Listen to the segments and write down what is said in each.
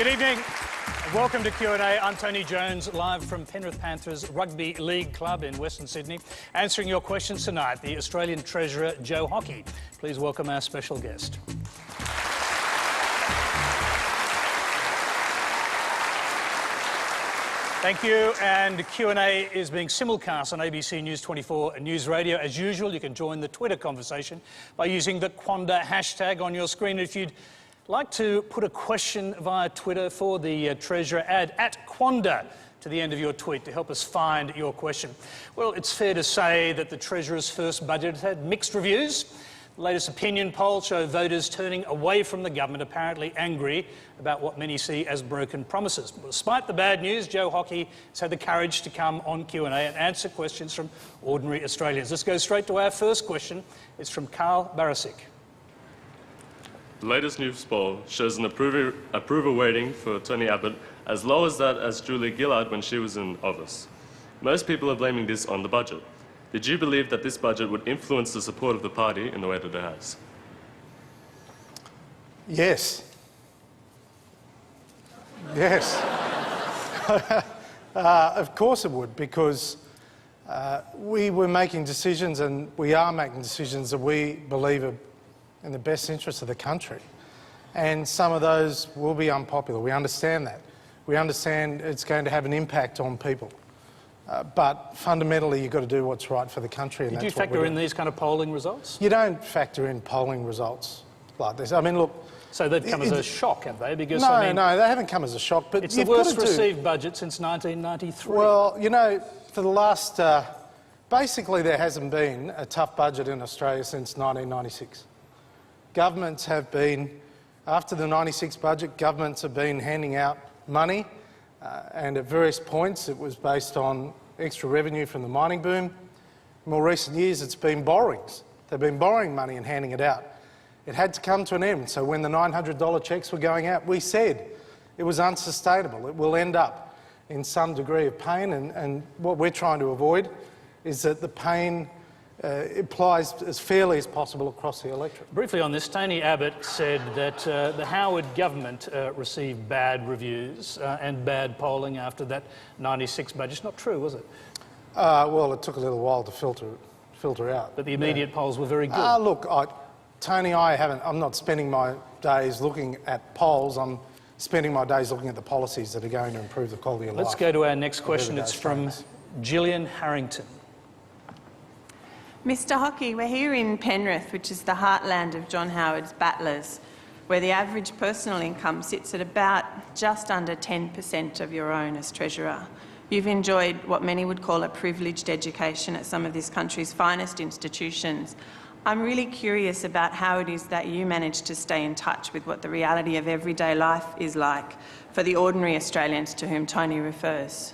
Good evening. Welcome to Q&A. I'm Tony Jones, live from Penrith Panthers Rugby League Club in Western Sydney. Answering your questions tonight, the Australian Treasurer, Joe Hockey. Please welcome our special guest. Thank you. And Q&A is being simulcast on ABC News 24 News Radio. As usual, you can join the Twitter conversation by using the Quanda hashtag on your screen. If you'd like to put a question via Twitter for the Treasurer, add @Quanda to the end of your tweet to help us find your question. Well, it's fair to say that the Treasurer's first budget has had mixed reviews. The latest opinion polls show voters turning away from the government, apparently angry about what many see as broken promises. But despite the bad news, Joe Hockey has had the courage to come on Q&A and answer questions from ordinary Australians. Let's go straight to our first question. It's from Carl Barasic. The latest news poll shows an approval rating for Tony Abbott as low as that as Julia Gillard when she was in office. Most people are blaming this on the budget. Did you believe that this budget would influence the support of the party in the way that it has? Yes. Yes. Of course it would, because we were making decisions, and we are making decisions that we believe are in the best interest of the country. And some of those will be unpopular. We understand that. We understand it's going to have an impact on people. But fundamentally, you've got to do what's right for the country. And Did you factor in these kind of polling results? You don't factor in polling results like this. I mean, look... So they've come as a shock, have they? Because, no, I mean, no, they haven't come as a shock. But it's the worst received budget since 1993. Well, you know, for the last... basically, there hasn't been a tough budget in Australia since 1996. Governments have been... After the 96 budget, governments have been handing out money, and at various points it was based on extra revenue from the mining boom. In more recent years, it's been borrowings. They've been borrowing money and handing it out. It had to come to an end. So when the $900 cheques were going out, we said it was unsustainable. It will end up in some degree of pain, and what we're trying to avoid is that the pain applies as fairly as possible across the electorate. Briefly on this, Tony Abbott said that the Howard government received bad reviews and bad polling after that 96 budget. It's not true, was it? Well, it took a little while to filter out. But the immediate polls were very good. Look, Tony, I'm not spending my days looking at polls. I'm spending my days looking at the policies that are going to improve the quality of life. Let's go to our next question. It's from Gillian Harrington. Mr Hockey, we're here in Penrith, which is the heartland of John Howard's battlers, where the average personal income sits at about just under 10% of your own as Treasurer. You've enjoyed what many would call a privileged education at some of this country's finest institutions. I'm really curious about how it is that you manage to stay in touch with what the reality of everyday life is like for the ordinary Australians to whom Tony refers.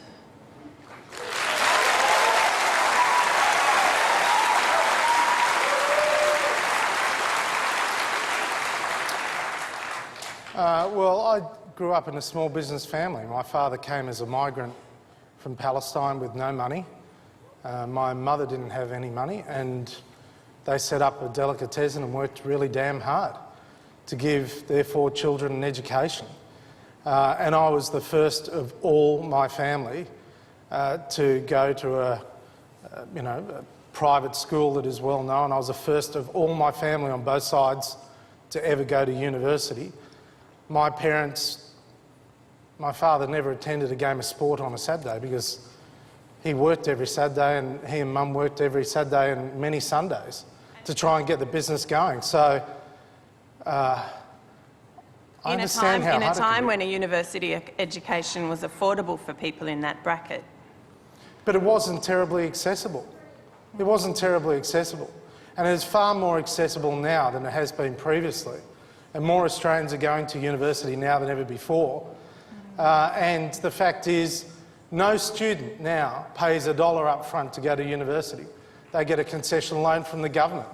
Well, I grew up in a small business family. My father came as a migrant from Palestine with no money. My mother didn't have any money, and they set up a delicatessen and worked really damn hard to give their 4 children an education. And I was the first of all my family to go to a private school that is well known. I was the first of all my family on both sides to ever go to university. My father never attended a game of sport on a Saturday because he worked every Saturday, and he and Mum worked every Saturday and many Sundays to try and get the business going. So I understand how hard it can be. In a time when a university education was affordable for people in that bracket. But it wasn't terribly accessible. It wasn't terribly accessible. And it is far more accessible now than it has been previously. And more Australians are going to university now than ever before. And the fact is, no student now pays $1 up front to go to university. They get a concession loan from the government.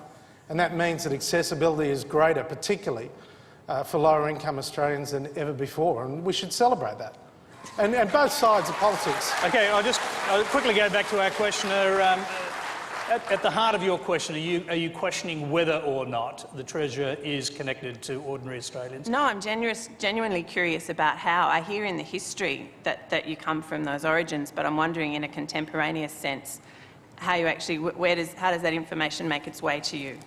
And that means that accessibility is greater, particularly for lower income Australians than ever before. And we should celebrate that. And both sides of politics. OK, I'll quickly go back to our questioner. At the heart of your question, are you questioning whether or not the Treasurer is connected to ordinary Australians? No, I'm genuinely curious about how. I hear in the history that you come from those origins, but I'm wondering in a contemporaneous sense how you actually, how does that information make its way to you?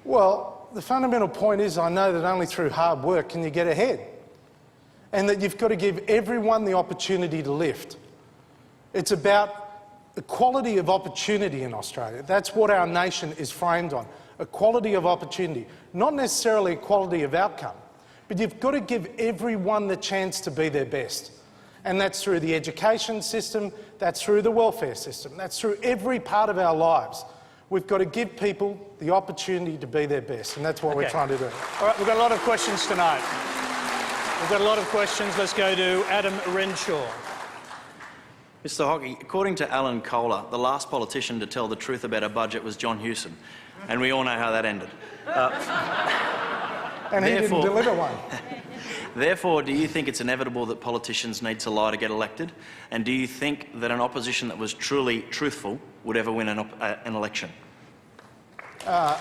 Well, the fundamental point is I know that only through hard work can you get ahead, and that you've got to give everyone the opportunity to lift. It's about equality of opportunity in Australia. That's what our nation is framed on, equality of opportunity. Not necessarily equality of outcome, but you've got to give everyone the chance to be their best. And that's through the education system, that's through the welfare system, that's through every part of our lives. We've got to give people the opportunity to be their best, and that's what we're trying to do. All right, we've got a lot of questions tonight. We've got a lot of questions. Let's go to Adam Renshaw. Mr Hockey, according to Alan Kohler, the last politician to tell the truth about a budget was John Hewson, and we all know how that ended. And he didn't deliver one. Therefore, do you think it's inevitable that politicians need to lie to get elected? And do you think that an opposition that was truly truthful would ever win an election? No,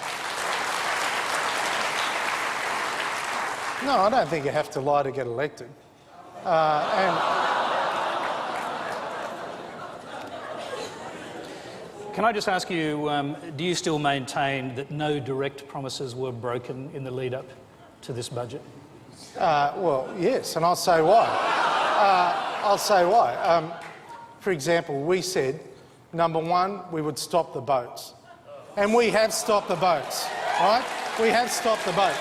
I don't think you have to lie to get elected. Can I just ask you, do you still maintain that no direct promises were broken in the lead-up to this budget? Well, yes, and I'll say why. For example, we said, number one, we would stop the boats. And we have stopped the boats, right? We have stopped the boats.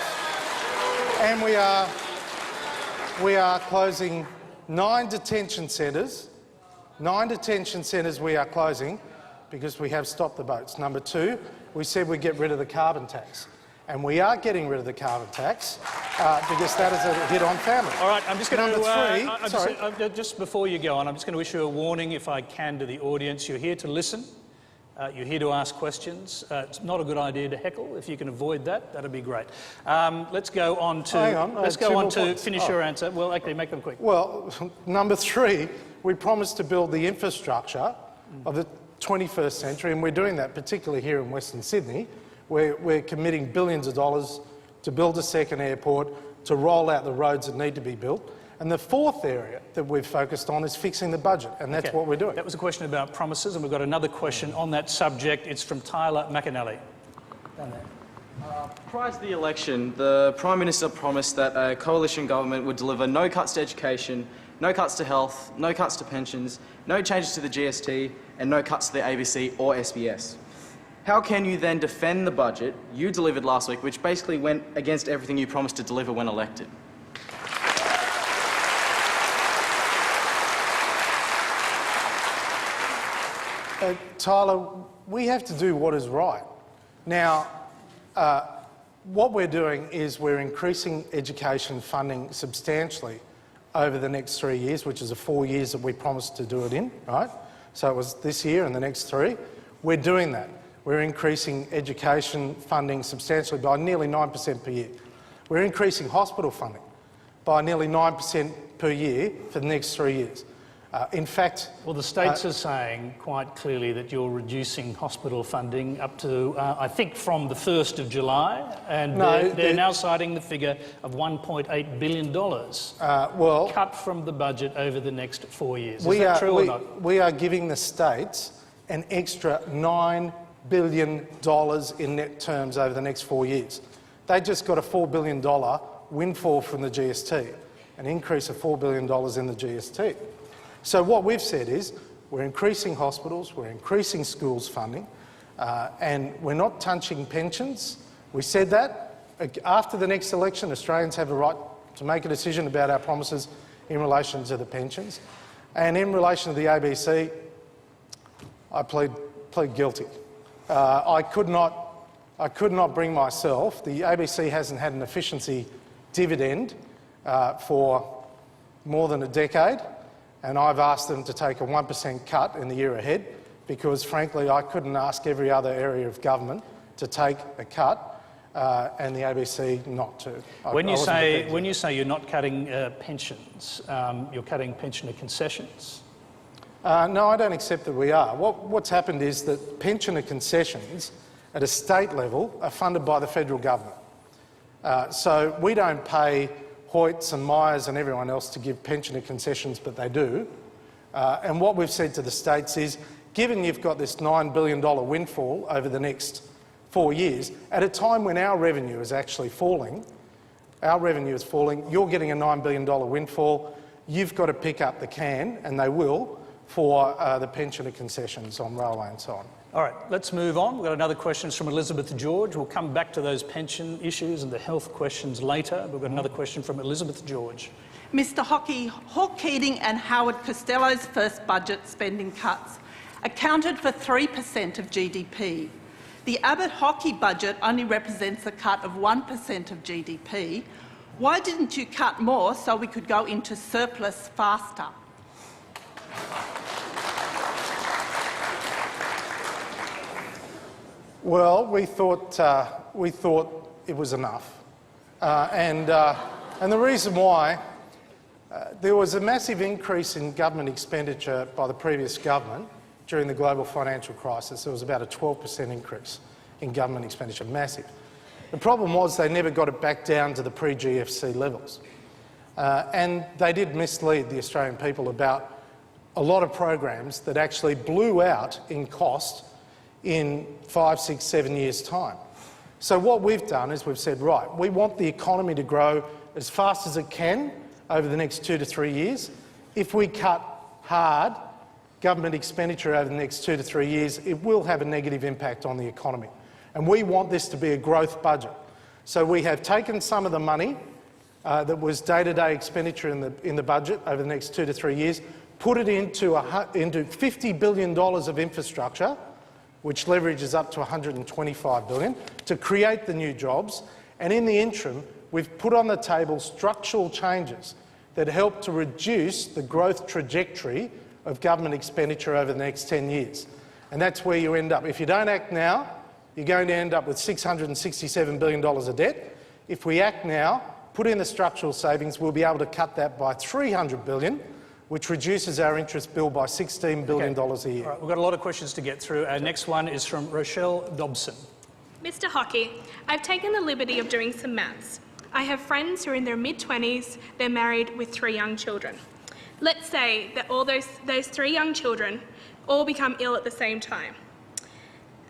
And we are closing 9 detention centres. 9 detention centres we are closing because we have stopped the boats. Number two, we said we'd get rid of the carbon tax. And we are getting rid of the carbon tax because that is a hit on families. All right, I'm just going to... just before you go on, I'm just going to issue a warning, if I can, to the audience. You're here to listen. You're here to ask questions. It's not a good idea to heckle. If you can avoid that, that'd be great. Let's go on to... Hang on. Let's go on to finish your answer. Well, actually, make them quick. Well, number three, we promised to build the infrastructure of the 21st century, and we're doing that, particularly here in Western Sydney. We're committing billions of dollars to build a second airport, to roll out the roads that need to be built. And the fourth area that we've focused on is fixing the budget, and that's what we're doing. That was a question about promises, and we've got another question on that subject. It's from Tyler McAnally. Down there. Prior to the election, the Prime Minister promised that a coalition government would deliver no cuts to education, no cuts to health, no cuts to pensions, no changes to the GST, and no cuts to the ABC or SBS. How can you then defend the budget you delivered last week, which basically went against everything you promised to deliver when elected? Tyler, we have to do what is right. Now, what we're doing is we're increasing education funding substantially over the next 3 years, which is the 4 years that we promised to do it in, right? So it was this year and the next 3. We're doing that. We're increasing education funding substantially by nearly 9% per year. We're increasing hospital funding by nearly 9% per year for the next 3 years. In fact... Well, the states are saying quite clearly that you're reducing hospital funding up to, I think, from the 1st of July, and they're now citing the figure of $1.8 billion cut from the budget over the next 4 years. Is that true or not? We are giving the states an extra $9 billion in net terms over the next 4 years. They just got a $4 billion windfall from the GST, an increase of $4 billion in the GST. So what we've said is we're increasing hospitals, we're increasing schools funding, and we're not touching pensions. We said that. After the next election, Australians have a right to make a decision about our promises in relation to the pensions. And in relation to the ABC, I plead guilty. I could not bring myself. The ABC hasn't had an efficiency dividend for more than a decade, and I've asked them to take a 1% cut in the year ahead because, frankly, I couldn't ask every other area of government to take a cut and the ABC not to. When you say you're not cutting pensions, you're cutting pensioner concessions. No, I don't accept that we are. What's happened is that pensioner concessions at a state level are funded by the federal government. So we don't pay Hoyts and Myers and everyone else to give pensioner concessions, but they do. And what we've said to the states is, given you've got this $9 billion windfall over the next 4 years, at a time when our revenue is actually falling, you're getting a $9 billion windfall, you've got to pick up the can, and they will, for the pensioner concessions on railway and so on. All right, let's move on. We've got another question from Elizabeth George. We'll come back to those pension issues and the health questions later. We've got another question from Elizabeth George. Mr Hockey, Hawke Keating and Howard Costello's first budget spending cuts accounted for 3% of GDP. The Abbott-Hockey budget only represents a cut of 1% of GDP. Why didn't you cut more so we could go into surplus faster? Well, we thought it was enough, and the reason why there was a massive increase in government expenditure by the previous government during the global financial crisis. There was about a 12% increase in government expenditure, massive. The problem was they never got it back down to the pre-GFC levels, and they did mislead the Australian people about a lot of programs that actually blew out in cost in 5, 6, 7 years' time. So what we've done is we've said, right, we want the economy to grow as fast as it can over the next 2 to 3 years. If we cut hard government expenditure over the next 2 to 3 years, it will have a negative impact on the economy. And we want this to be a growth budget. So we have taken some of the money that was day-to-day expenditure in the budget over the next 2 to 3 years, put it into $50 billion of infrastructure, which leverages up to $125 billion, to create the new jobs. And in the interim, we've put on the table structural changes that help to reduce the growth trajectory of government expenditure over the next 10 years. And that's where you end up. If you don't act now, you're going to end up with $667 billion of debt. If we act now, put in the structural savings, we'll be able to cut that by $300 billion, which reduces our interest bill by $16 billion a year. All right, we've got a lot of questions to get through. Our next one is from Rochelle Dobson. Mr Hockey, I've taken the liberty of doing some maths. I have friends who are in their mid-20s, they're married with 3 young children. Let's say that all those 3 young children all become ill at the same time.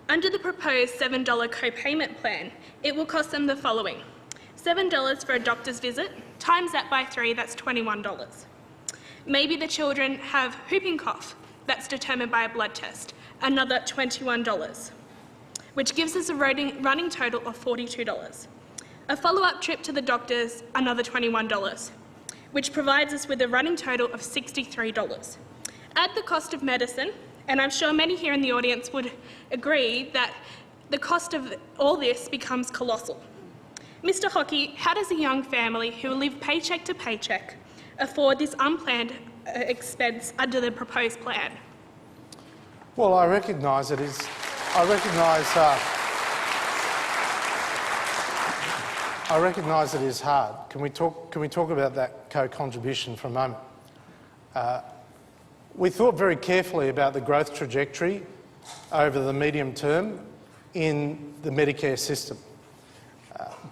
Under the proposed $7 co-payment plan, it will cost them the following. $7 for a doctor's visit, times that by 3, that's $21. Maybe the children have whooping cough, that's determined by a blood test, another $21, which gives us a running total of $42. A follow-up trip to the doctors, another $21, which provides us with a running total of $63. Add the cost of medicine, and I'm sure many here in the audience would agree that the cost of all this becomes colossal. Mr Hockey, how does a young family who live paycheck to paycheck afford this unplanned expense under the proposed plan? Well, I recognise it is. I recognise it is hard. Can we talk about that co-contribution for a moment? We thought very carefully about the growth trajectory over the medium term in the Medicare system.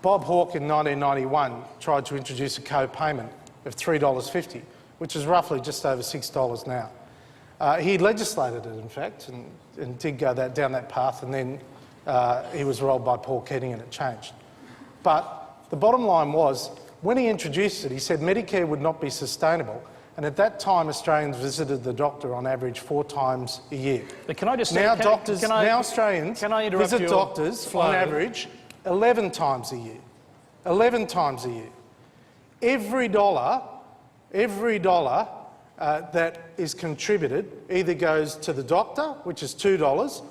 Bob Hawke in 1991 tried to introduce a co-payment of $3.50, which is roughly just over $6 now. He legislated it, in fact, and did go down that path, and then he was rolled by Paul Keating and it changed. But the bottom line was, when he introduced it, he said Medicare would not be sustainable, and at that time Australians visited the doctor on average 4 times a year. But can I just now say, Australians visit doctors flow? on average 11 times a year. 11 times a year. Every dollar that is contributed either goes to the doctor, which is $2,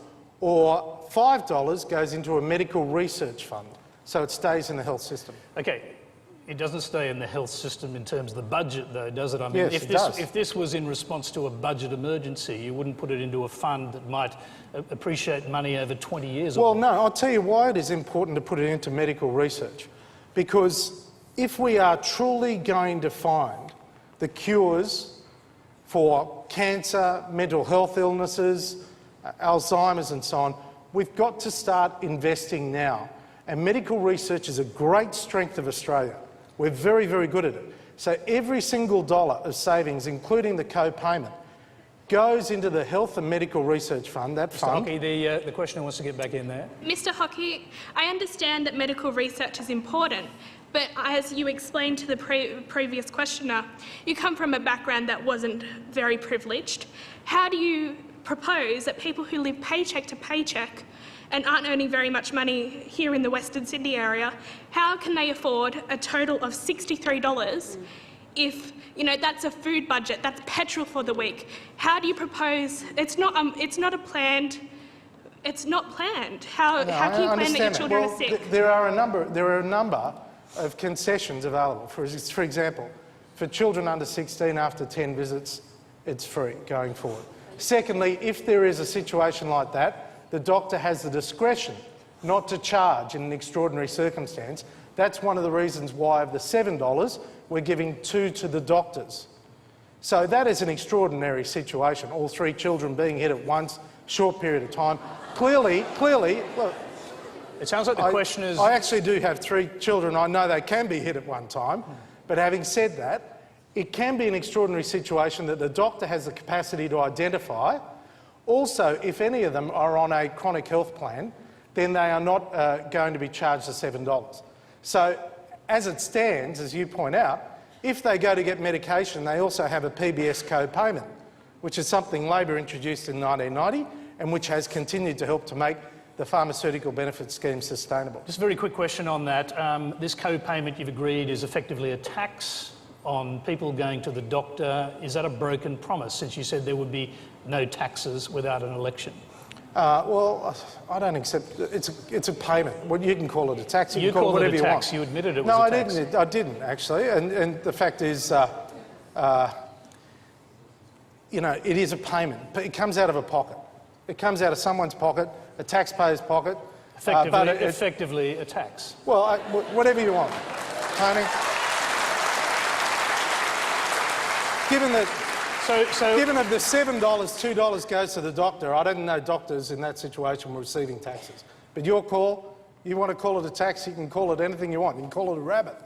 or $5 goes into a medical research fund. So it stays in the health system. Okay, it doesn't stay in the health system in terms of the budget, though, does it? I mean, Yes, if it does. If this was in response to a budget emergency, you wouldn't put it into a fund that might appreciate money over 20 years. Well, no, I'll tell you why it is important to put it into medical research. Because if we are truly going to find the cures for cancer, mental health illnesses, Alzheimer's and so on. We've got to start investing now. And medical research is a great strength of Australia. We're very, very good at it. So every single dollar of savings, including the co-payment, goes into the Health and Medical Research Fund, that fund. Hockey, the questioner wants to get back in there. Mr. Hockey, I understand that medical research is important, but as you explained to the previous questioner, you come from a background that wasn't very privileged. How do you propose that people who live paycheck to paycheck and aren't earning very much money here in the Western Sydney area, how can they afford a total of $63 if, you know, that's a food budget, that's petrol for the week? How do you propose, it's not a planned, it's not planned. How can you plan that your children are sick? There are a number of concessions available. For example, for children under 16 after 10 visits, it's free going forward. Secondly, if there is a situation like that, the doctor has the discretion not to charge in an extraordinary circumstance. That's one of the reasons why of the $7, we're giving $2 to the doctors. So that is an extraordinary situation, all 3 children being hit at once, short period of time. Clearly, look, it sounds like the question is... I actually do have 3 children. I know they can be hit at one time. But having said that, it can be an extraordinary situation that the doctor has the capacity to identify. Also, if any of them are on a chronic health plan, then they are not going to be charged the $7. So, as it stands, as you point out, if they go to get medication, they also have a PBS co-payment, which is something Labor introduced in 1990 and which has continued to help to make the pharmaceutical benefit scheme sustainable. Just a very quick question on that. This co-payment you've agreed is effectively a tax on people going to the doctor. Is that a broken promise, since you said there would be no taxes without an election? Well, I don't accept. It's a payment. Well, you can call it a tax. You can call it whatever you want. You admitted it was a tax. No, I didn't actually. And the fact is, you know, it is a payment. It comes out of a pocket. It comes out of someone's pocket, a taxpayer's pocket. Effectively a tax. Well, whatever you want, Tony. Given that the $7, $2 goes to the doctor, I don't know doctors in that situation were receiving taxes. But your call, you want to call it a tax, you can call it anything you want. You can call it a rabbit.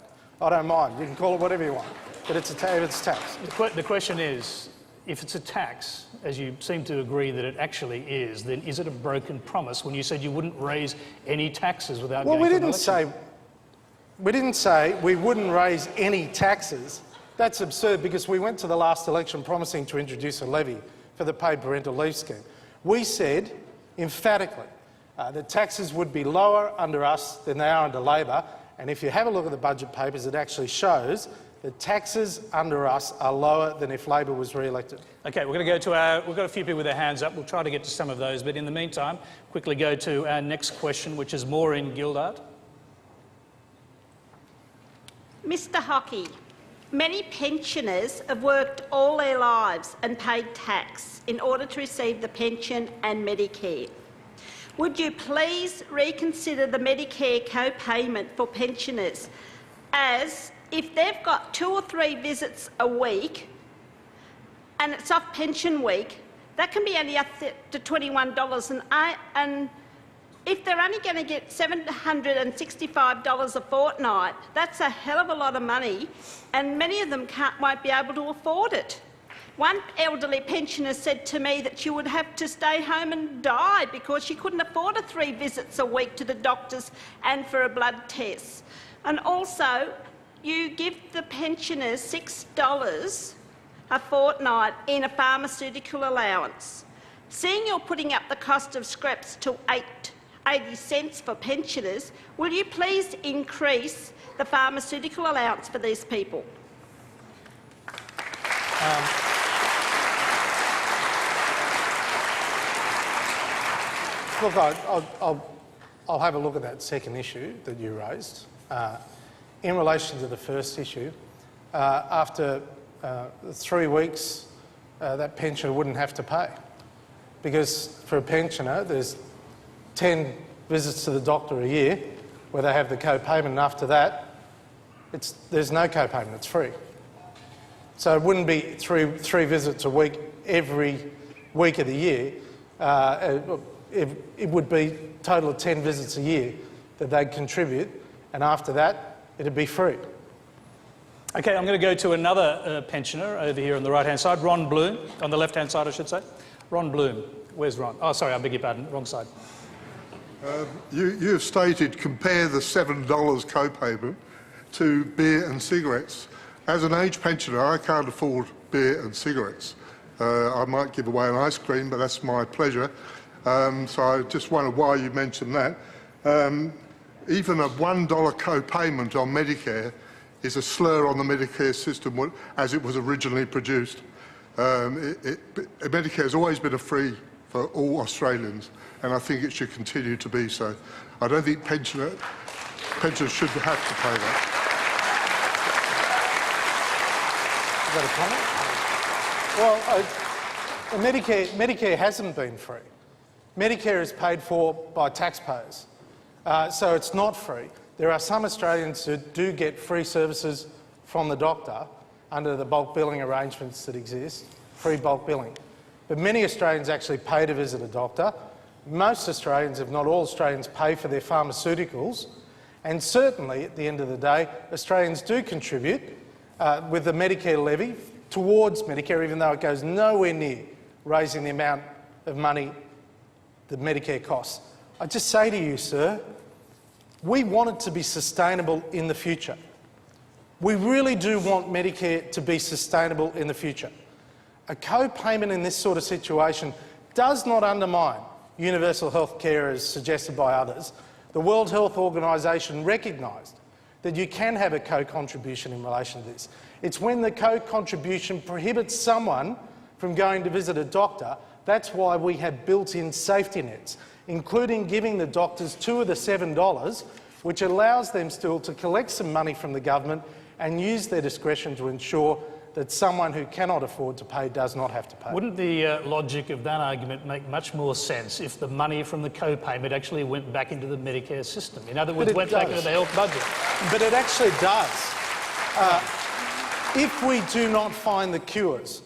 I don't mind. You can call it whatever you want. But it's a tax. The question is, if it's a tax, as you seem to agree that it actually is, then is it a broken promise when you said you wouldn't raise any taxes without going to an election? We didn't say we wouldn't raise any taxes. That's absurd, because we went to the last election promising to introduce a levy for the paid parental leave scheme. We said emphatically that taxes would be lower under us than they are under Labor, and if you have a look at the budget papers, it actually shows that taxes under us are lower than if Labor was re-elected. Okay, we're going to go to we've got a few people with their hands up. We'll try to get to some of those, but in the meantime, quickly go to our next question, which is Maureen Gildart. Mr Hockey, many pensioners have worked all their lives and paid tax in order to receive the pension and Medicare. Would you please reconsider the Medicare co-payment for pensioners, as if they've got 2 or 3 visits a week and it's off pension week, that can be only up to $21, and if they're only going to get $765 a fortnight, that's a hell of a lot of money, and many of them won't be able to afford it. One elderly pensioner said to me that she would have to stay home and die because she couldn't afford 3 visits a week to the doctors and for a blood test. And also, you give the pensioners $6 a fortnight in a pharmaceutical allowance. Seeing you're putting up the cost of scraps to 80 cents for pensioners, will you please increase the pharmaceutical allowance for these people? Look, I'll have a look at that second issue that you raised. In relation to the first issue, after 3 weeks, that pensioner wouldn't have to pay, because for a pensioner, there's 10 visits to the doctor a year where they have the co-payment, and after that, there's no co-payment, it's free. So it wouldn't be three visits a week every week of the year. It would be a total of 10 visits a year that they'd contribute, and after that, it'd be free. Okay, I'm going to go to another pensioner over here on the right-hand side, Ron Bloom, on the left-hand side, I should say. Ron Bloom. Where's Ron? Oh, sorry, I beg your pardon, wrong side. You've stated compare the $7 co-payment to beer and cigarettes. As an age pensioner, I can't afford beer and cigarettes. I might give away an ice cream, but that's my pleasure. So I just wonder why you mentioned that. Even a $1 co-payment on Medicare is a slur on the Medicare system as it was originally produced. Medicare has always been a free for all Australians, and I think it should continue to be so. I don't think pensioners should have to pay that. Is that a comment? Well, Medicare hasn't been free. Medicare is paid for by taxpayers, so it's not free. There are some Australians who do get free services from the doctor under the bulk billing arrangements that exist, free bulk billing. But many Australians actually pay to visit a doctor. Most Australians, if not all Australians, pay for their pharmaceuticals. And certainly, at the end of the day, Australians do contribute with the Medicare levy towards Medicare, even though it goes nowhere near raising the amount of money that Medicare costs. I just say to you, sir, we want it to be sustainable in the future. We really do want Medicare to be sustainable in the future. A co-payment in this sort of situation does not undermine universal health care as suggested by others. The World Health Organisation recognised that you can have a co-contribution in relation to this. It's when the co-contribution prohibits someone from going to visit a doctor. That's why we have built-in safety nets, including giving the doctors $2 of the $7, which allows them still to collect some money from the government and use their discretion to ensure that someone who cannot afford to pay does not have to pay. Wouldn't the logic of that argument make much more sense if the money from the co-payment actually went back into the Medicare system? In other words, went back into the health budget. But it actually does. If we do not find the cures,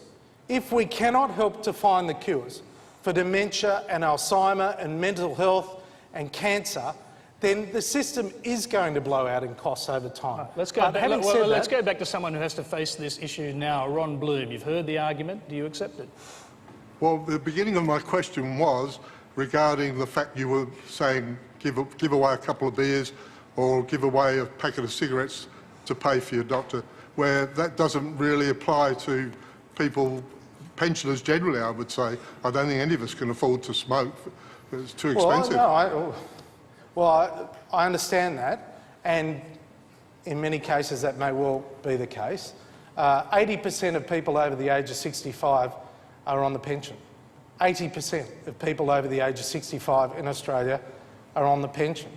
if we cannot help to find the cures for dementia and Alzheimer and mental health and cancer, then the system is going to blow out in costs over time. Let's go back to someone who has to face this issue now. Ron Bloom, you've heard the argument. Do you accept it? Well, the beginning of my question was regarding the fact you were saying give away a couple of beers or give away a packet of cigarettes to pay for your doctor, where that doesn't really apply to people, pensioners generally, I would say. I don't think any of us can afford to smoke. It's too expensive. Well, I understand that, and in many cases that may well be the case. 80% of people over the age of 65 are on the pension. 80% of people over the age of 65 in Australia are on the pension.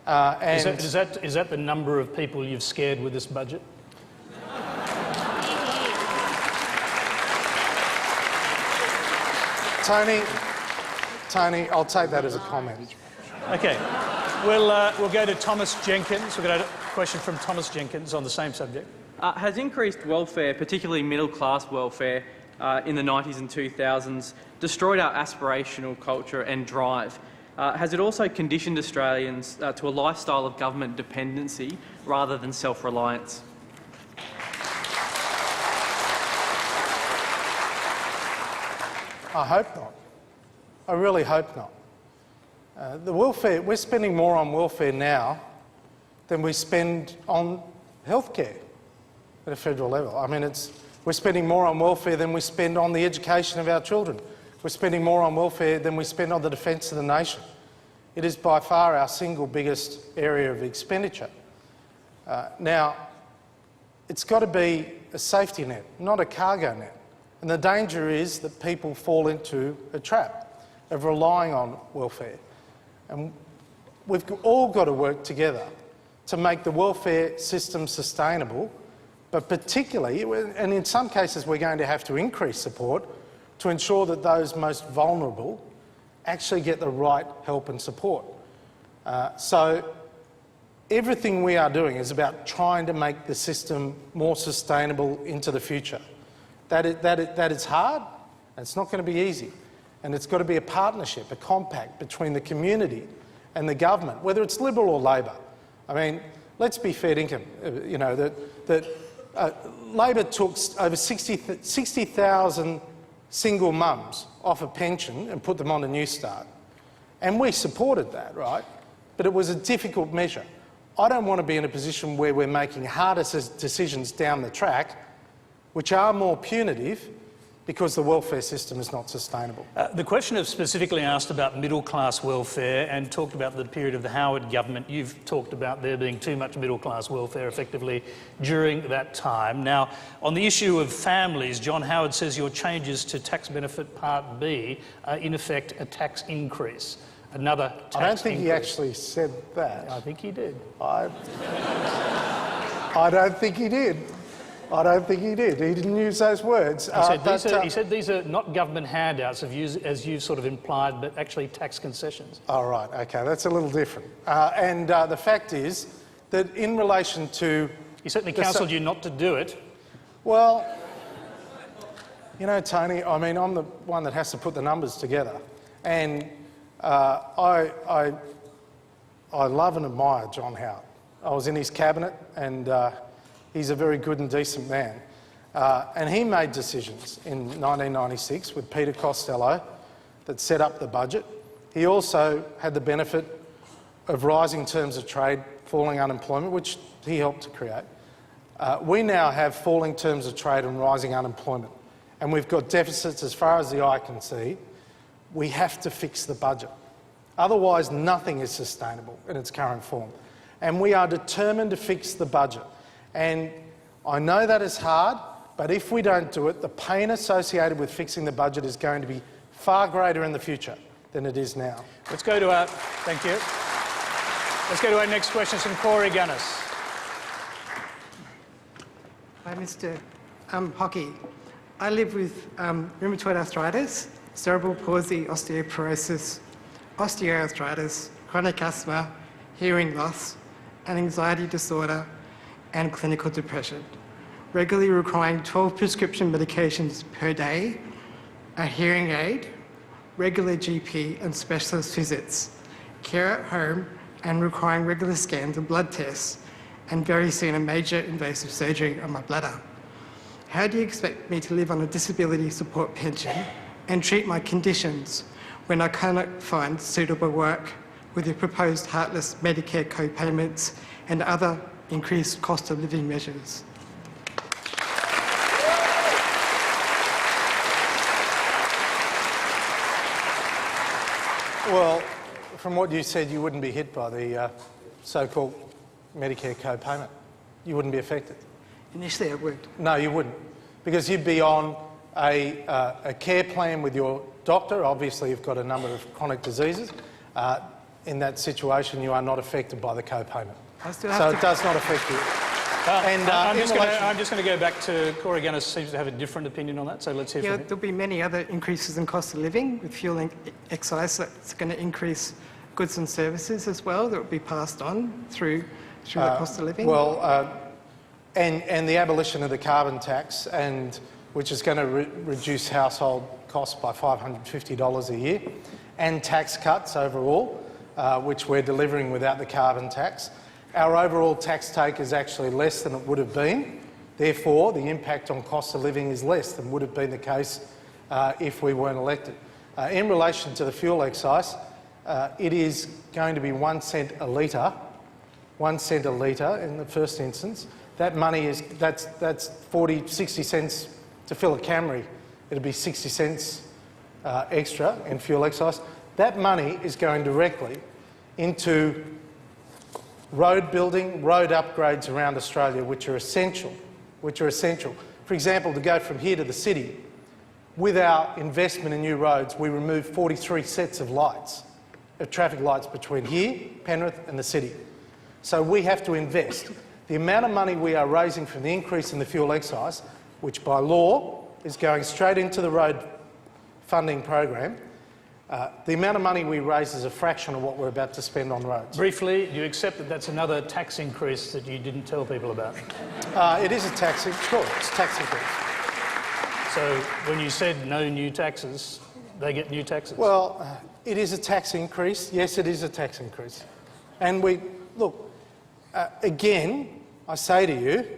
Is that the number of people you've scared with this budget? Tony, I'll take that as a comment. Okay. We'll go to Thomas Jenkins. We've got a question from Thomas Jenkins on the same subject. Has increased welfare, particularly middle-class welfare, in the 90s and 2000s, destroyed our aspirational culture and drive? Has it also conditioned Australians to a lifestyle of government dependency rather than self-reliance? I hope not. I really hope not. The welfare, we're spending more on welfare now than we spend on healthcare at a federal level. I mean, we're spending more on welfare than we spend on the education of our children. We're spending more on welfare than we spend on the defence of the nation. It is by far our single biggest area of expenditure. Now, it's got to be a safety net, not a cargo net. And the danger is that people fall into a trap of relying on welfare. And we've all got to work together to make the welfare system sustainable, but particularly, and in some cases we're going to have to increase support to ensure that those most vulnerable actually get the right help and support. So everything we are doing is about trying to make the system more sustainable into the future. that is hard, and it's not going to be easy. And it's got to be a partnership, a compact between the community and the government, whether it's Liberal or Labor. I mean, let's be fair dinkum, you know, that Labor took over 60,000 single mums off a pension and put them on a Newstart. And we supported that, right? But it was a difficult measure. I don't want to be in a position where we're making harder decisions down the track, which are more punitive, because the welfare system is not sustainable. The question of specifically asked about middle-class welfare and talked about the period of the Howard government. You've talked about there being too much middle-class welfare effectively during that time. Now, on the issue of families, John Howard says your changes to tax benefit Part B are in effect a tax increase. Another tax increase. I don't think he actually said that. I think he did. I don't think he did. I don't think he did. He didn't use those words. He said these are not government handouts, as you've sort of implied, but actually tax concessions. Oh, right, OK, that's a little different. The fact is that in relation to... He certainly counselled you not to do it. Well, you know, Tony, I mean, I'm the one that has to put the numbers together. And I love and admire John Howard. I was in his cabinet, and he's a very good and decent man. And he made decisions in 1996 with Peter Costello that set up the budget. He also had the benefit of rising terms of trade, falling unemployment, which he helped to create. We now have falling terms of trade and rising unemployment. And we've got deficits as far as the eye can see. We have to fix the budget. Otherwise, nothing is sustainable in its current form. And we are determined to fix the budget. And I know that is hard, but if we don't do it, the pain associated with fixing the budget is going to be far greater in the future than it is now. Let's go to our... Thank you. Let's go to our next question from Corey Gunnis. Hi, Mr. Hockey. I live with rheumatoid arthritis, cerebral palsy, osteoporosis, osteoarthritis, chronic asthma, hearing loss, an anxiety disorder, and clinical depression, regularly requiring 12 prescription medications per day, a hearing aid, regular GP and specialist visits, care at home, and requiring regular scans and blood tests, and very soon a major invasive surgery on my bladder. How do you expect me to live on a disability support pension and treat my conditions when I cannot find suitable work with the proposed heartless Medicare co-payments and other increased cost of living measures? Well, from what you said, you wouldn't be hit by the so-called Medicare co-payment. You wouldn't be affected. Initially I would. No, you wouldn't, because you'd be on a care plan with your doctor. Obviously, you've got a number of chronic diseases. In that situation, you are not affected by the co-payment. So it does not affect you. I'm just going to go back to Corey Gunnis, seems to have a different opinion on that, so let's hear from him. There'll be many other increases in cost of living with fuel and excise. That's going to increase goods and services as well that will be passed on through the cost of living. And the abolition of the carbon tax, which is going to reduce household costs by $550 a year, and tax cuts overall, which we're delivering without the carbon tax. Our overall tax take is actually less than it would have been. Therefore, the impact on cost of living is less than would have been the case if we weren't elected. In relation to the fuel excise, it is going to be 1 cent a litre, 1 cent a litre in the first instance. That money is, that's 40, 60 cents to fill a Camry. It'll be 60 cents extra in fuel excise. That money is going directly into road building, road upgrades around Australia, which are essential. For example, to go from here to the city, with our investment in new roads, we removed 43 sets of lights, of traffic lights between here, Penrith and the city. So we have to invest. The amount of money we are raising from the increase in the fuel excise, which by law is going straight into the road funding program, the amount of money we raise is a fraction of what we're about to spend on roads. Briefly, do you accept that that's another tax increase that you didn't tell people about? It is a tax increase. Sure, it's a tax increase. So when you said no new taxes, they get new taxes? Well, it is a tax increase. Yes, it is a tax increase. And again, I say to you,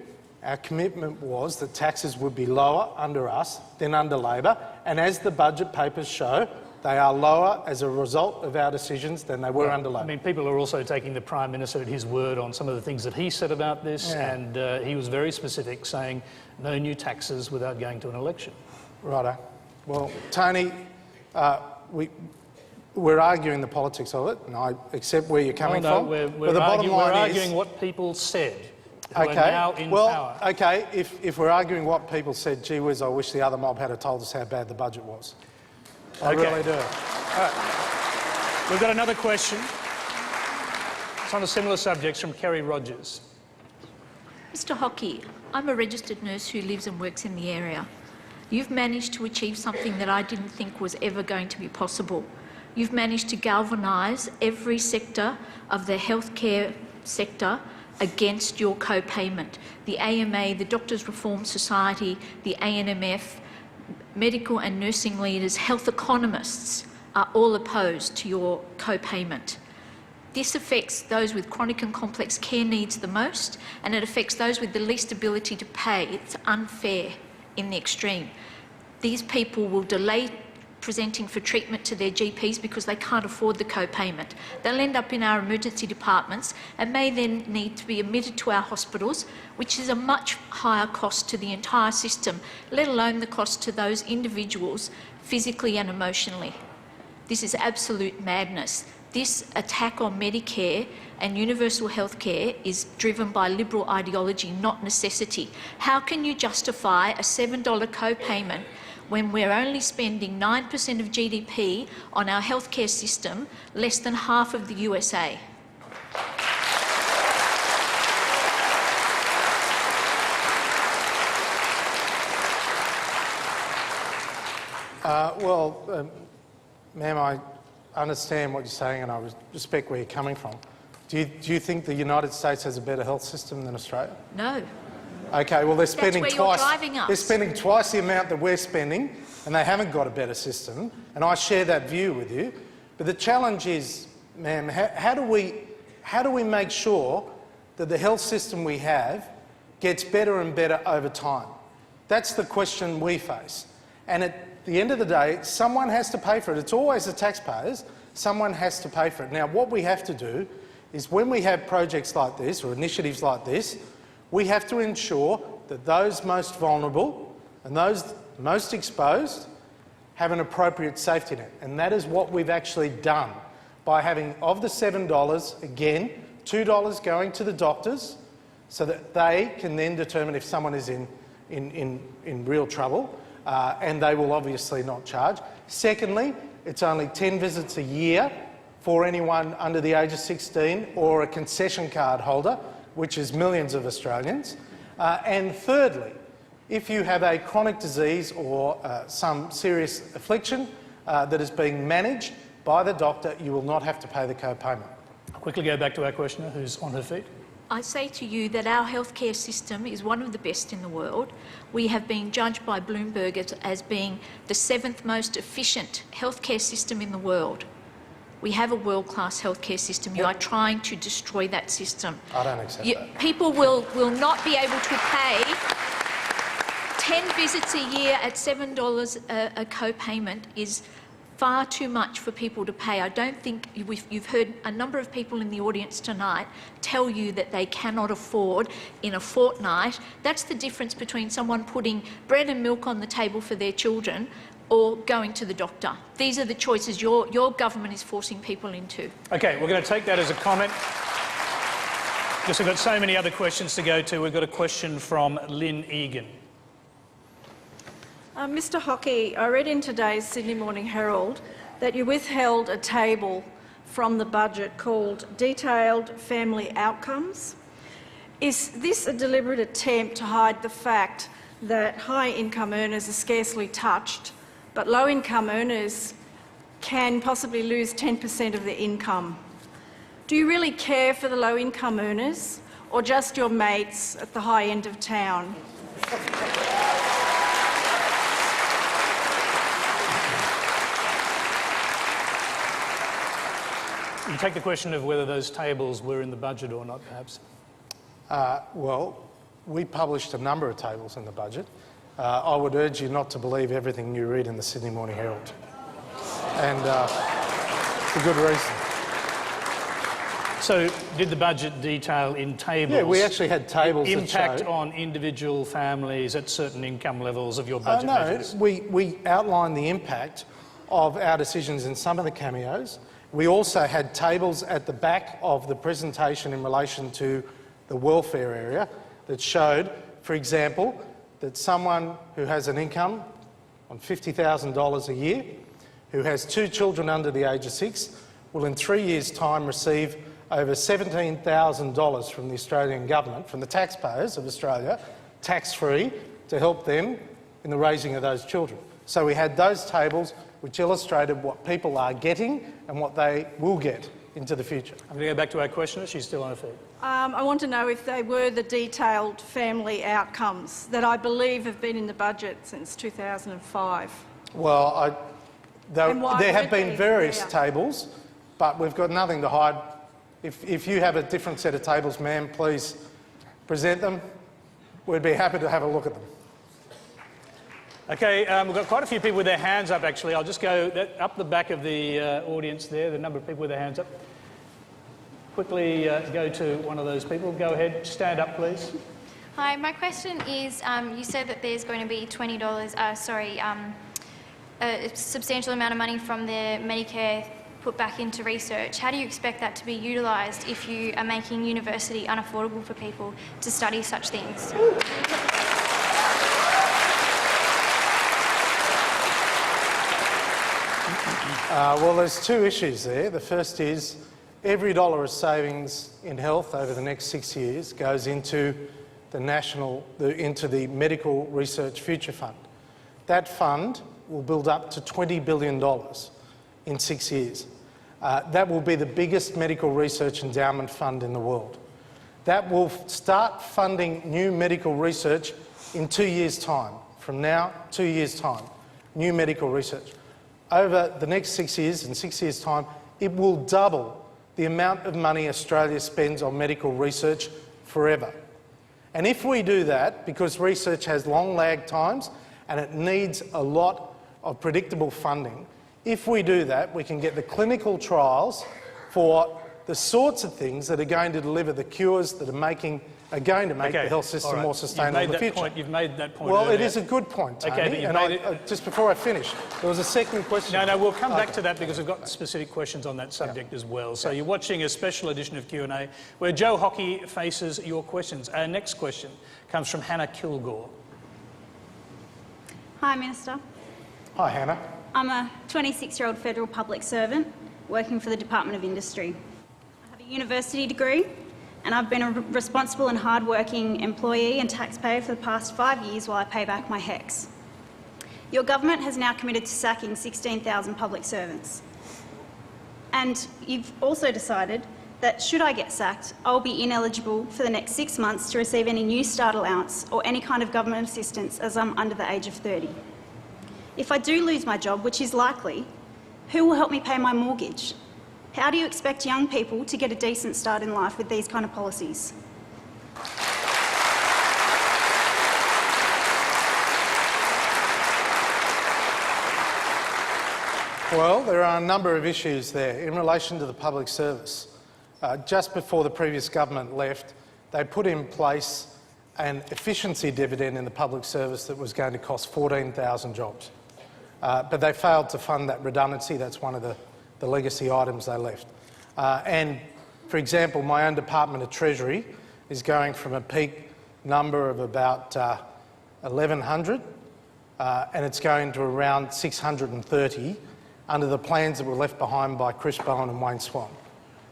our commitment was that taxes would be lower under us than under Labor, and as the budget papers show, they are lower as a result of our decisions than they were under Labor. I mean, people are also taking the Prime Minister at his word on some of the things that he said about this, and he was very specific, saying no new taxes without going to an election. Righto. Well, Tony, we're arguing the politics of it, and I accept where you're coming from. We're the bottom line arguing what people said. Who are now in power. Okay, if we're arguing what people said, gee whiz, I wish the other mob had told us how bad the budget was. I really do. We've got another question. It's on a similar subject from Kerry Rogers. Mr Hockey, I'm a registered nurse who lives and works in the area. You've managed to achieve something that I didn't think was ever going to be possible. You've managed to galvanise every sector of the healthcare sector against your co-payment. The AMA, the Doctors Reform Society, the ANMF, medical and nursing leaders, health economists are all opposed to your co-payment. This affects those with chronic and complex care needs the most, and it affects those with the least ability to pay. It's unfair in the extreme. These people will delay presenting for treatment to their GPs because they can't afford the co-payment. They'll end up in our emergency departments and may then need to be admitted to our hospitals, which is a much higher cost to the entire system, let alone the cost to those individuals physically and emotionally. This is absolute madness. This attack on Medicare and universal health care is driven by liberal ideology, not necessity. How can you justify a $7 co-payment when we're only spending 9% of GDP on our healthcare system, less than half of the USA? Ma'am, I understand what you're saying and I respect where you're coming from. Do you think the United States has a better health system than Australia? No. Okay, well they're spending That's where you're driving us. They're spending twice the amount that we're spending, and they haven't got a better system. And I share that view with you. But the challenge is, ma'am, how do we make sure that the health system we have gets better and better over time? That's the question we face. And at the end of the day, someone has to pay for it. It's always the taxpayers. Someone has to pay for it. Now, what we have to do is when we have projects like this or initiatives like this, we have to ensure that those most vulnerable and those most exposed have an appropriate safety net. And that is what we've actually done by having, of the $7, again, $2 going to the doctors so that they can then determine if someone is in real trouble, and they will obviously not charge. Secondly, it's only 10 visits a year for anyone under the age of 16 or a concession card holder, which is millions of Australians. And thirdly, if you have a chronic disease or some serious affliction that is being managed by the doctor, you will not have to pay the co-payment. I'll quickly go back to our questioner who's on her feet. I say to you that our healthcare system is one of the best in the world. We have been judged by Bloomberg as being the 7th most efficient healthcare system in the world. We have a world-class healthcare system. You are trying to destroy that system. I don't accept that. People will not be able to pay 10 visits a year at $7 a co-payment is far too much for people to pay. I don't think you've heard a number of people in the audience tonight tell you that they cannot afford in a fortnight. That's the difference between someone putting bread and milk on the table for their children or going to the doctor. These are the choices your government is forcing people into. Okay, we're going to take that as a comment. Because we've got so many other questions to go to. We've got a question from Lynn Egan. Mr Hockey, I read in today's Sydney Morning Herald that you withheld a table from the budget called Detailed Family Outcomes. Is this a deliberate attempt to hide the fact that high-income earners are scarcely touched, but low-income earners can possibly lose 10% of their income? Do you really care for the low-income earners, or just your mates at the high end of town? You take the question of whether those tables were in the budget or not, perhaps. Well, we published a number of tables in the budget. I would urge you not to believe everything you read in the Sydney Morning Herald. And for good reason. So, did the budget detail in tables? Yeah, we actually had tables impact that showed on individual families at certain income levels of your budget measures? No, we outlined the impact of our decisions in some of the cameos. We also had tables at the back of the presentation in relation to the welfare area that showed, for example, that someone who has an income on $50,000 a year, who has 2 children under the age of 6, will in 3 years' time receive over $17,000 from the Australian government, from the taxpayers of Australia, tax-free, to help them in the raising of those children. So we had those tables which illustrated what people are getting and what they will get into the future. I'm going to go back to our questioner. She's still on her feet. I want to know if they were the detailed family outcomes that I believe have been in the budget since 2005. Well, there have been they various there? tables, but we've got nothing to hide. If you have a different set of tables, ma'am, please present them. We'd be happy to have a look at them. Okay, we've got quite a few people with their hands up, actually. I'll just go up the back of the audience there, the number of people with their hands up. Quickly go to one of those people. Go ahead, stand up, please. Hi, my question is, you said that there's going to be a substantial amount of money from the Medicare put back into research. How do you expect that to be utilised if you are making university unaffordable for people to study such things? Well, there's 2 issues there. The first is every dollar of savings in health over the next 6 years goes into the Medical Research Future Fund. That fund will build up to $20 billion in 6 years. That will be the biggest medical research endowment fund in the world. That will start funding new medical research in 2 years' time. From now, 2 years' time, new medical research. Over the next 6 years, in 6 years' time, it will double the amount of money Australia spends on medical research forever. And if we do that, because research has long lag times and it needs a lot of predictable funding, if we do that, we can get the clinical trials for the sorts of things that are going to deliver the cures that are going to make the health system more sustainable in the future. You've made that point Well, earlier. it is a good point, Tony. Okay, but just before I finish, there was a second question. No, we'll come back to that because we've got specific questions on that subject as well. So you're watching a special edition of Q&A where Joe Hockey faces your questions. Our next question comes from Hannah Kilgore. Hi, Minister. Hi, Hannah. I'm a 26-year-old federal public servant working for the Department of Industry. I have a university degree and I've been a responsible and hard-working employee and taxpayer for the past 5 years while I pay back my HECS. Your government has now committed to sacking 16,000 public servants. And you've also decided that should I get sacked, I'll be ineligible for the next 6 months to receive any new start allowance or any kind of government assistance as I'm under the age of 30. If I do lose my job, which is likely, who will help me pay my mortgage? How do you expect young people to get a decent start in life with these kind of policies? Well, there are a number of issues there in relation to the public service. Just before the previous government left, they put in place an efficiency dividend in the public service that was going to cost 14,000 jobs. But they failed to fund that redundancy. That's one of the legacy items they left. And, for example, my own Department of Treasury is going from a peak number of about 1,100 and it's going to around 630 under the plans that were left behind by Chris Bowen and Wayne Swan.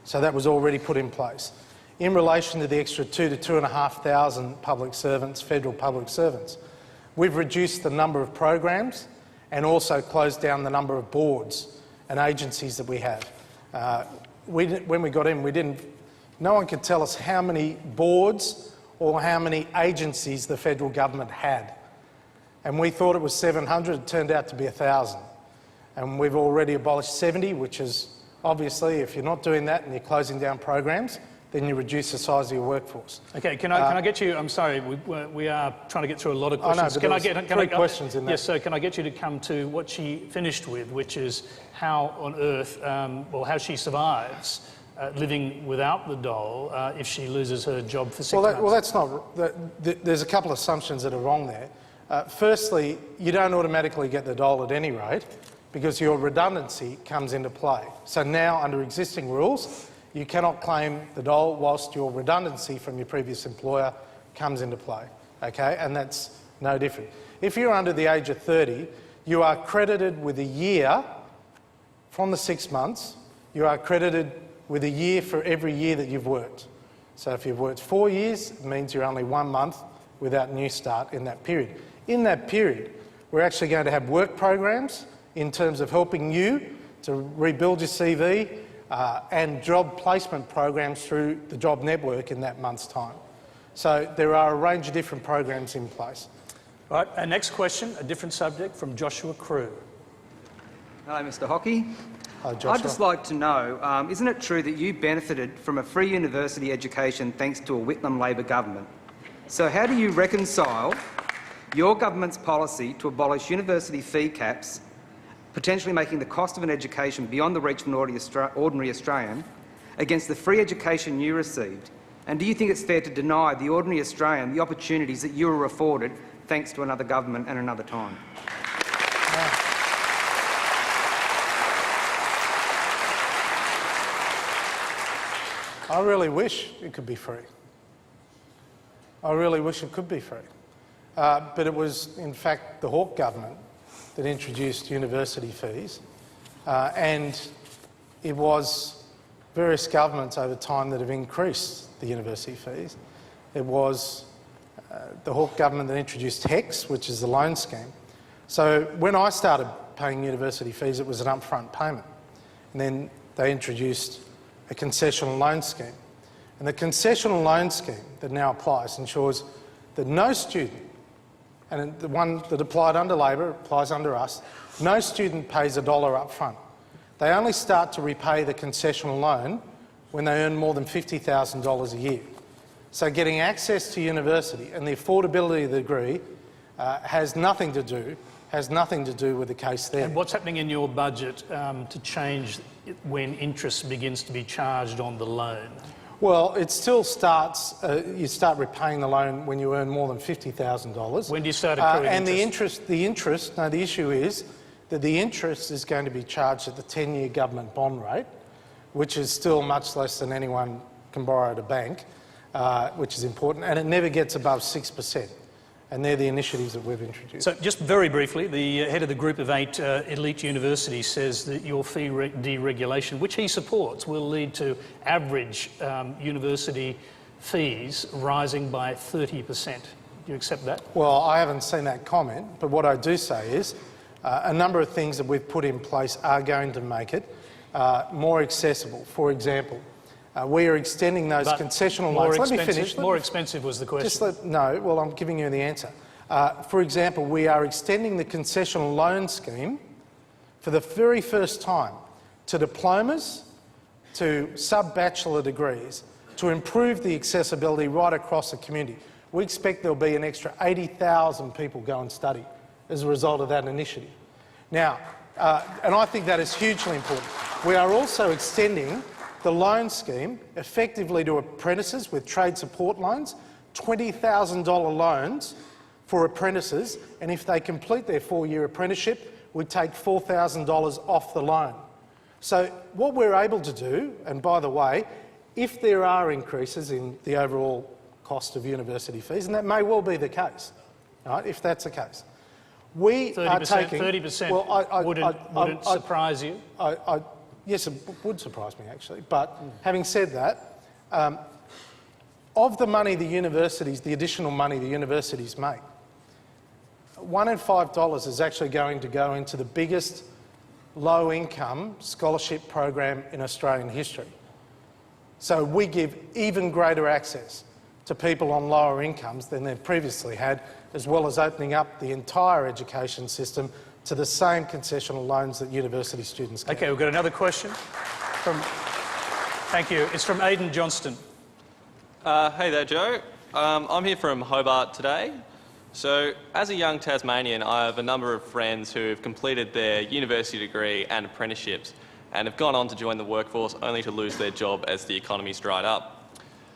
So that was already put in place. In relation to the extra 2,000 to 2,500 public servants, federal public servants, we've reduced the number of programs and also closed down the number of boards and agencies that we have. When we got in, no one could tell us how many boards or how many agencies the federal government had. And we thought it was 700, it turned out to be 1,000. And we've already abolished 70, which is Obviously, if you're not doing that and you're closing down programs, then you reduce the size of your workforce. Okay, can I get you? I'm sorry, we are trying to get through a lot of questions. I know, but three questions in that. Yes, so can I get you to come to what she finished with, which is how on earth, how she survives living without the dole if she loses her job for 6 months? Well, that's not. There's a couple of assumptions that are wrong there. Firstly, you don't automatically get the dole at any rate because your redundancy comes into play. So now, under existing rules, you cannot claim the dole whilst your redundancy from your previous employer comes into play, okay? And that's no different. If you're under the age of 30, you are credited with a year from the 6 months. You are credited with a year for every year that you've worked. So if you've worked 4 years, it means you're only 1 month without New Start in that period. In that period, we're actually going to have work programs in terms of helping you to rebuild your CV, and job placement programs through the job network in that month's time. So there are a range of different programs in place. Right, our next question, a different subject from Joshua Crew. Hello, Mr. Hockey. Hi, Joshua. I'd just like to know, isn't it true that you benefited from a free university education thanks to a Whitlam Labor government? So how do you reconcile your government's policy to abolish university fee caps, potentially making the cost of an education beyond the reach of an ordinary Australian, against the free education you received? And do you think it's fair to deny the ordinary Australian the opportunities that you were afforded thanks to another government and another time? I really wish it could be free. I really wish it could be free. But it was, in fact, the Hawke government that introduced university fees, and it was various governments over time that have increased the university fees. It was the Hawke government that introduced HECS, which is the loan scheme. So when I started paying university fees, it was an upfront payment. And then they introduced a concessional loan scheme. And the concessional loan scheme that now applies ensures that no student, and the one that applied under Labor applies under us, no student pays $1 up front. They only start to repay the concessional loan when they earn more than $50,000 a year. So getting access to university and the affordability of the degree has nothing to do with the case there. And what's happening in your budget to change when interest begins to be charged on the loan? Well, it still starts, you start repaying the loan when you earn more than $50,000. When do you start accruing and interest? the issue is that the interest is going to be charged at the 10-year government bond rate, which is still much less than anyone can borrow at a bank, which is important, and it never gets above 6%. And they're the initiatives that we've introduced. So just very briefly, the head of the group of 8 elite universities says that your fee deregulation, which he supports, will lead to average university fees rising by 30%. Do you accept that? Well, I haven't seen that comment, but what I do say is a number of things that we've put in place are going to make it more accessible. For example, we are extending those concessional loans. Let me finish. More expensive was the question. No, I'm giving you the answer. For example, we are extending the concessional loan scheme for the very first time to diplomas, to sub-bachelor degrees, to improve the accessibility right across the community. We expect there'll be an extra 80,000 people go and study as a result of that initiative. Now, and I think that is hugely important. We are also extending the loan scheme effectively to apprentices with trade support loans, $20,000 loans for apprentices, and if they complete their 4-year apprenticeship, we take $4,000 off the loan. So what we're able to do, and by the way, if there are increases in the overall cost of university fees, and that may well be the case, right, if that's the case, we 30%, are taking... 30% well, wouldn't surprise you? Yes, it would surprise me, actually. But having said that, of the money the universities, the additional money the universities make, $1 in $5 is actually going to go into the biggest low-income scholarship program in Australian history. So we give even greater access to people on lower incomes than they've previously had, as well as opening up the entire education system to the same concessional loans that university students get. Okay, we've got another question. Thank you. It's from Aidan Johnston. Hey there, Joe. I'm here from Hobart today. So, as a young Tasmanian, I have a number of friends who have completed their university degree and apprenticeships and have gone on to join the workforce only to lose their job as the economy's dried up.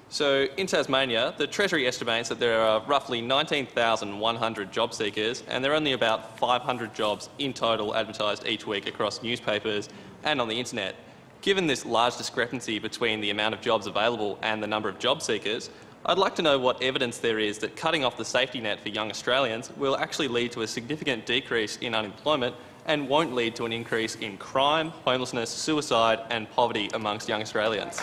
So, in Tasmania, the Treasury estimates that there are roughly 19,100 job seekers, and there are only about 500 jobs in total advertised each week across newspapers and on the internet. Given this large discrepancy between the amount of jobs available and the number of job seekers, I'd like to know what evidence there is that cutting off the safety net for young Australians will actually lead to a significant decrease in unemployment and won't lead to an increase in crime, homelessness, suicide and poverty amongst young Australians.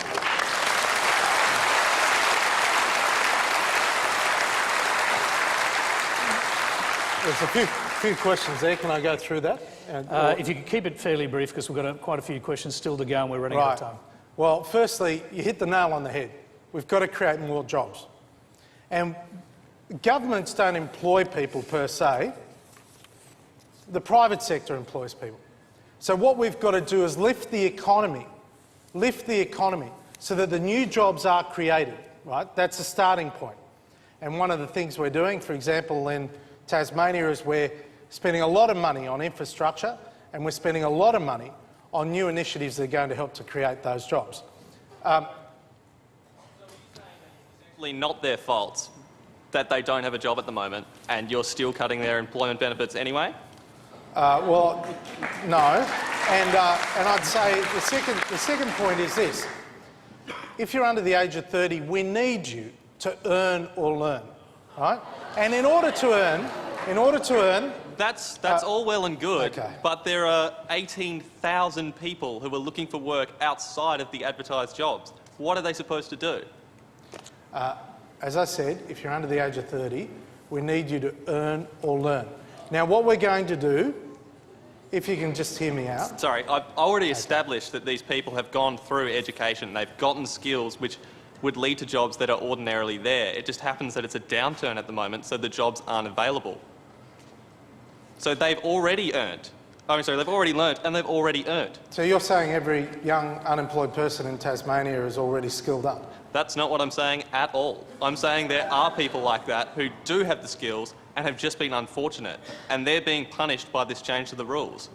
There's a few questions there. Can I go through that? If you could keep it fairly brief, because we've got quite a few questions still to go and we're running out of time. Well, firstly, you hit the nail on the head. We've got to create more jobs. And governments don't employ people per se. The private sector employs people. So what we've got to do is lift the economy so that the new jobs are created, right? That's a starting point. And one of the things we're doing, for example, in Tasmania is we're spending a lot of money on infrastructure and we're spending a lot of money on new initiatives that are going to help to create those jobs. Not their fault that they don't have a job at the moment and you're still cutting their employment benefits anyway? Well, no. And I'd say the second point is this. If you're under the age of 30, we need you to earn or learn, right? And in order to earn... That's all well and good, but there are 18,000 people who are looking for work outside of the advertised jobs. What are they supposed to do? As I said, if you're under the age of 30, we need you to earn or learn. Now, what we're going to do, if you can just hear me out... Sorry, I've already established that these people have gone through education. They've gotten skills which would lead to jobs that are ordinarily there. It just happens that it's a downturn at the moment, so the jobs aren't available. So they've already earned. They've already learnt and they've already earned. So you're saying every young unemployed person in Tasmania is already skilled up? That's not what I'm saying at all. I'm saying there are people like that who do have the skills and have just been unfortunate, and they're being punished by this change to the rules.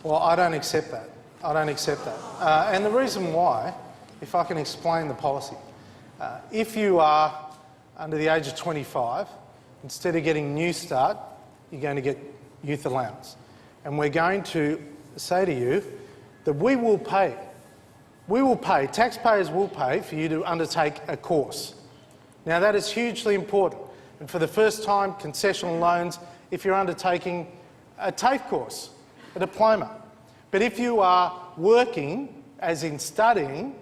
Well, I don't accept that. I don't accept that. And the reason why, if I can explain the policy, if you are under the age of 25, instead of getting New Start, you're going to get youth allowance. And we're going to say to you that we will pay, taxpayers will pay for you to undertake a course. Now that is hugely important. And for the first time, concessional loans, if you're undertaking a TAFE course, a diploma. But if you are working, as in studying,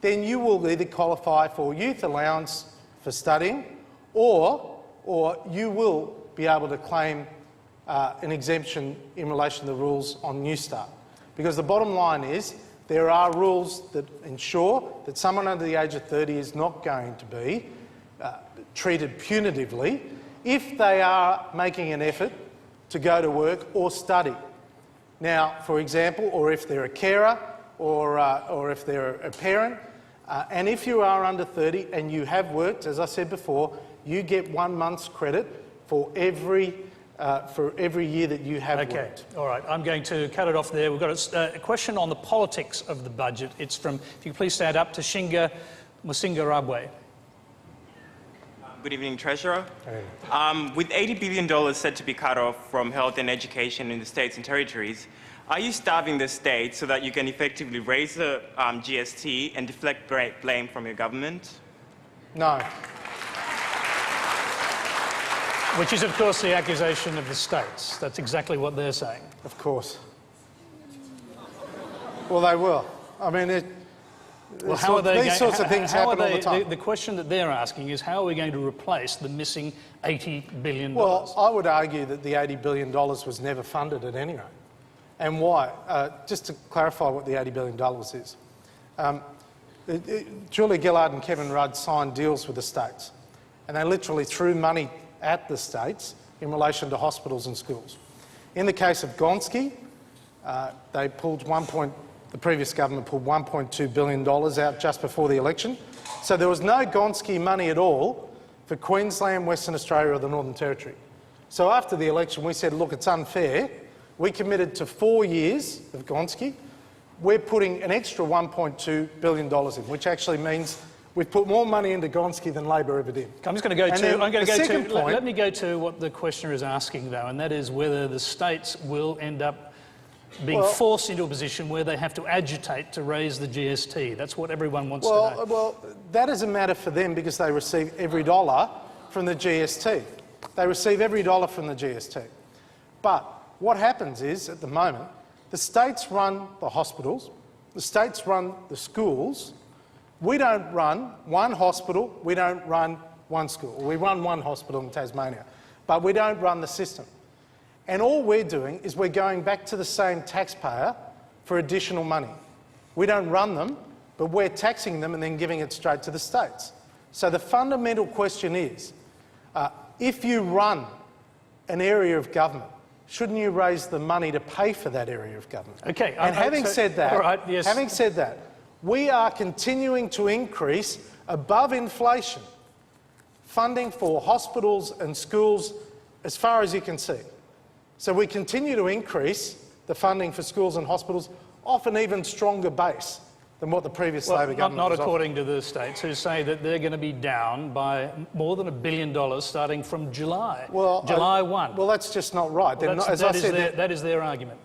then you will either qualify for youth allowance for studying or you will be able to claim an exemption in relation to the rules on New Start. Because the bottom line is there are rules that ensure that someone under the age of 30 is not going to be treated punitively if they are making an effort to go to work or study. Now, for example, or if they're a carer or if they're a parent, and if you are under 30 and you have worked, as I said before, you get 1 month's credit for every year that you have worked. All right, I'm going to cut it off there. We've got a question on the politics of the budget. It's from, if you could please stand up, Tashinga Musingarabwe. Good evening, Treasurer. With $80 billion set to be cut off from health and education in the states and territories, are you starving the states so that you can effectively raise the GST and deflect blame from your government? No. Which is, of course, the accusation of the states. That's exactly what they're saying. Of course. Well, they will. I mean, these sorts of things happen all the time. The question that they're asking is, how are we going to replace the missing $80 billion? Well, I would argue that the $80 billion was never funded at any rate. And why? Just to clarify what the $80 billion is. Julia Gillard and Kevin Rudd signed deals with the states, and they literally threw money at the states in relation to hospitals and schools. In the case of Gonski, they pulled $1.2 The previous government pulled $1.2 billion out just before the election. So there was no Gonski money at all for Queensland, Western Australia or the Northern Territory. So after the election, we said, look, it's unfair. We committed to 4 years of Gonski. We're putting an extra $1.2 billion in, which actually means we've put more money into Gonski than Labor ever did. I'm just going to go to, let me go to what the questioner is asking though, and that is whether the states will end up being forced into a position where they have to agitate to raise the GST. That's what everyone wants to know. Well, that is a matter for them because they receive every dollar from the GST. They receive every dollar from the GST. But what happens is, at the moment, the states run the hospitals, the states run the schools. We don't run one hospital, we don't run one school. We run one hospital in Tasmania, but we don't run the system. And all we're doing is we're going back to the same taxpayer for additional money. We don't run them, but we're taxing them and then giving it straight to the states. So the fundamental question is, if you run an area of government, shouldn't you raise the money to pay for that area of government? Okay. And having said that, all right, yes. having said that, we are continuing to increase above inflation funding for hospitals and schools as far as you can see. So we continue to increase the funding for schools and hospitals off an even stronger base than what the previous Labor government not was according to the states, who say that they're going to be down by more than $1 billion starting from July. July 1. Well, that's just not right. Well, that is their argument.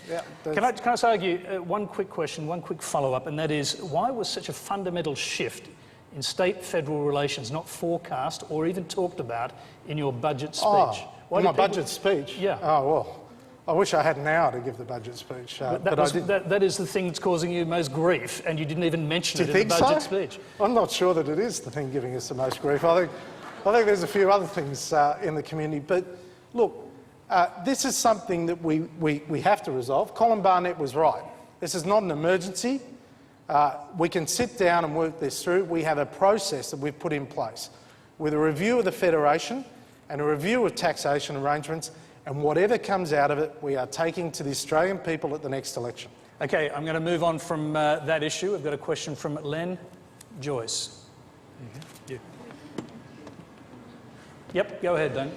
Yeah, can I just argue one quick question, one quick follow-up, and that is, why was such a fundamental shift in state-federal relations not forecast or even talked about in your budget speech? My budget speech? Yeah. Oh, well, I wish I had an hour to give the budget speech. That is the thing that's causing you most grief, and you didn't even mention it in the budget speech. I'm not sure that it is the thing giving us the most grief. I think there's a few other things in the community. But look, this is something that we have to resolve. Colin Barnett was right. This is not an emergency. We can sit down and work this through. We have a process that we've put in place with a review of the Federation and a review of taxation arrangements, and whatever comes out of it, we are taking to the Australian people at the next election. Okay, I'm going to move on from that issue. I've got a question from Len Joyce. Yeah. Yep, go ahead, Dan.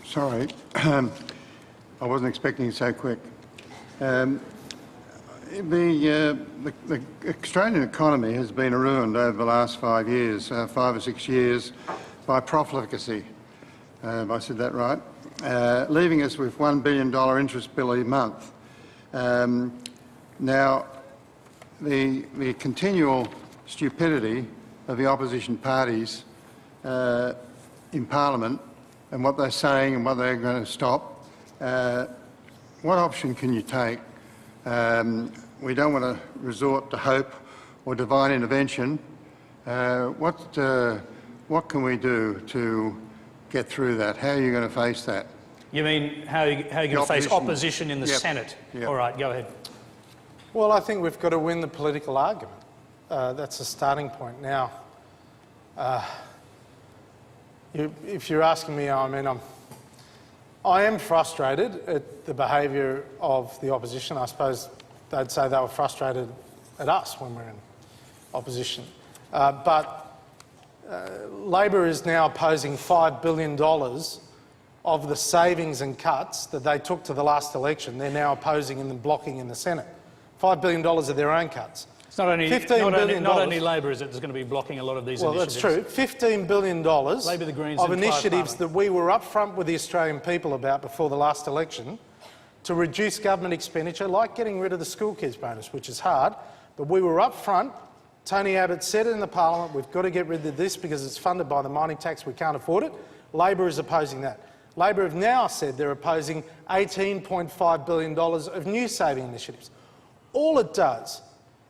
Sorry, I wasn't expecting it so quick. The Australian economy has been ruined over the last 5 years, 5 or 6 years, by profligacy. Have I said that right? Leaving us with $1 billion interest bill a month. Now, the continual stupidity of the opposition parties in Parliament and what they're saying and what they're going to stop, what option can you take? We don't want to resort to hope or divine intervention. What can we do to get through that? How are you going to face that? You mean how are you going to face opposition in the Senate? Yep. All right, go ahead. Well, I think we've got to win the political argument. That's a starting point. Now, if you're asking me, I mean, I am frustrated at the behaviour of the opposition. I suppose they'd say they were frustrated at us when we're in opposition. But Labor is now opposing $5 billion of the savings and cuts that they took to the last election. They're now opposing and blocking in the Senate. $5 billion of their own cuts. It's not only Labor, is it, that's going to be blocking a lot of these initiatives. Well, that's true. $15 billion Labor, the Greens, of initiatives that we were upfront with the Australian people about before the last election to reduce government expenditure, like getting rid of the school kids bonus, which is hard, but we were upfront. Tony Abbott said it in the Parliament, we've got to get rid of this because it's funded by the mining tax, we can't afford it. Labor is opposing that. Labor have now said they're opposing $18.5 billion of new saving initiatives. All it does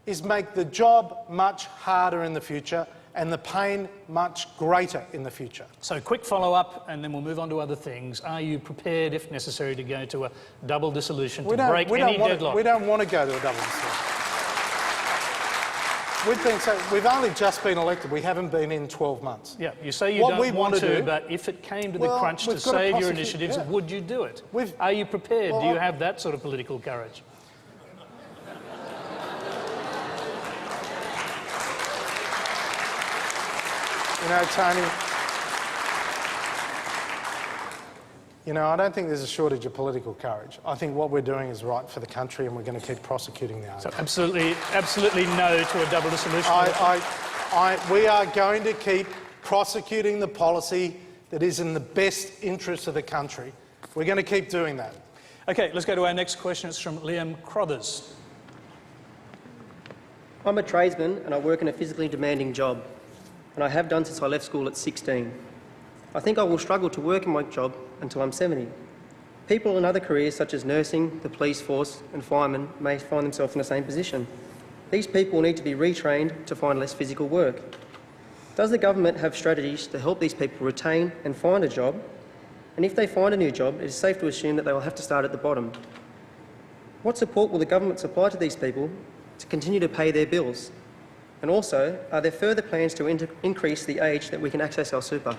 is make the job much harder in the future and the pain much greater in the future. So quick follow-up and then we'll move on to other things. Are you prepared, if necessary, to go to a double dissolution to break any deadlock? We don't want to go to a double dissolution. we've only just been elected. We haven't been in 12 months. Yeah, you say you don't want to, but if it came to the crunch to save your initiatives, would you do it? Are you prepared? Do you have that sort of political courage? You know, Tony, I don't think there's a shortage of political courage. I think what we're doing is right for the country, and we're going to keep prosecuting the argument. So absolutely no to a double dissolution. We are going to keep prosecuting the policy that is in the best interest of the country. We're going to keep doing that. Okay, let's go to our next question. It's from Liam Crothers. I'm a tradesman and I work in a physically demanding job, and I have done since I left school at 16. I think I will struggle to work in my job until I'm 70. People in other careers such as nursing, the police force and firemen may find themselves in the same position. These people need to be retrained to find less physical work. Does the government have strategies to help these people retain and find a job? And if they find a new job, it is safe to assume that they will have to start at the bottom. What support will the government supply to these people to continue to pay their bills? And also, are there further plans to increase the age that we can access our super?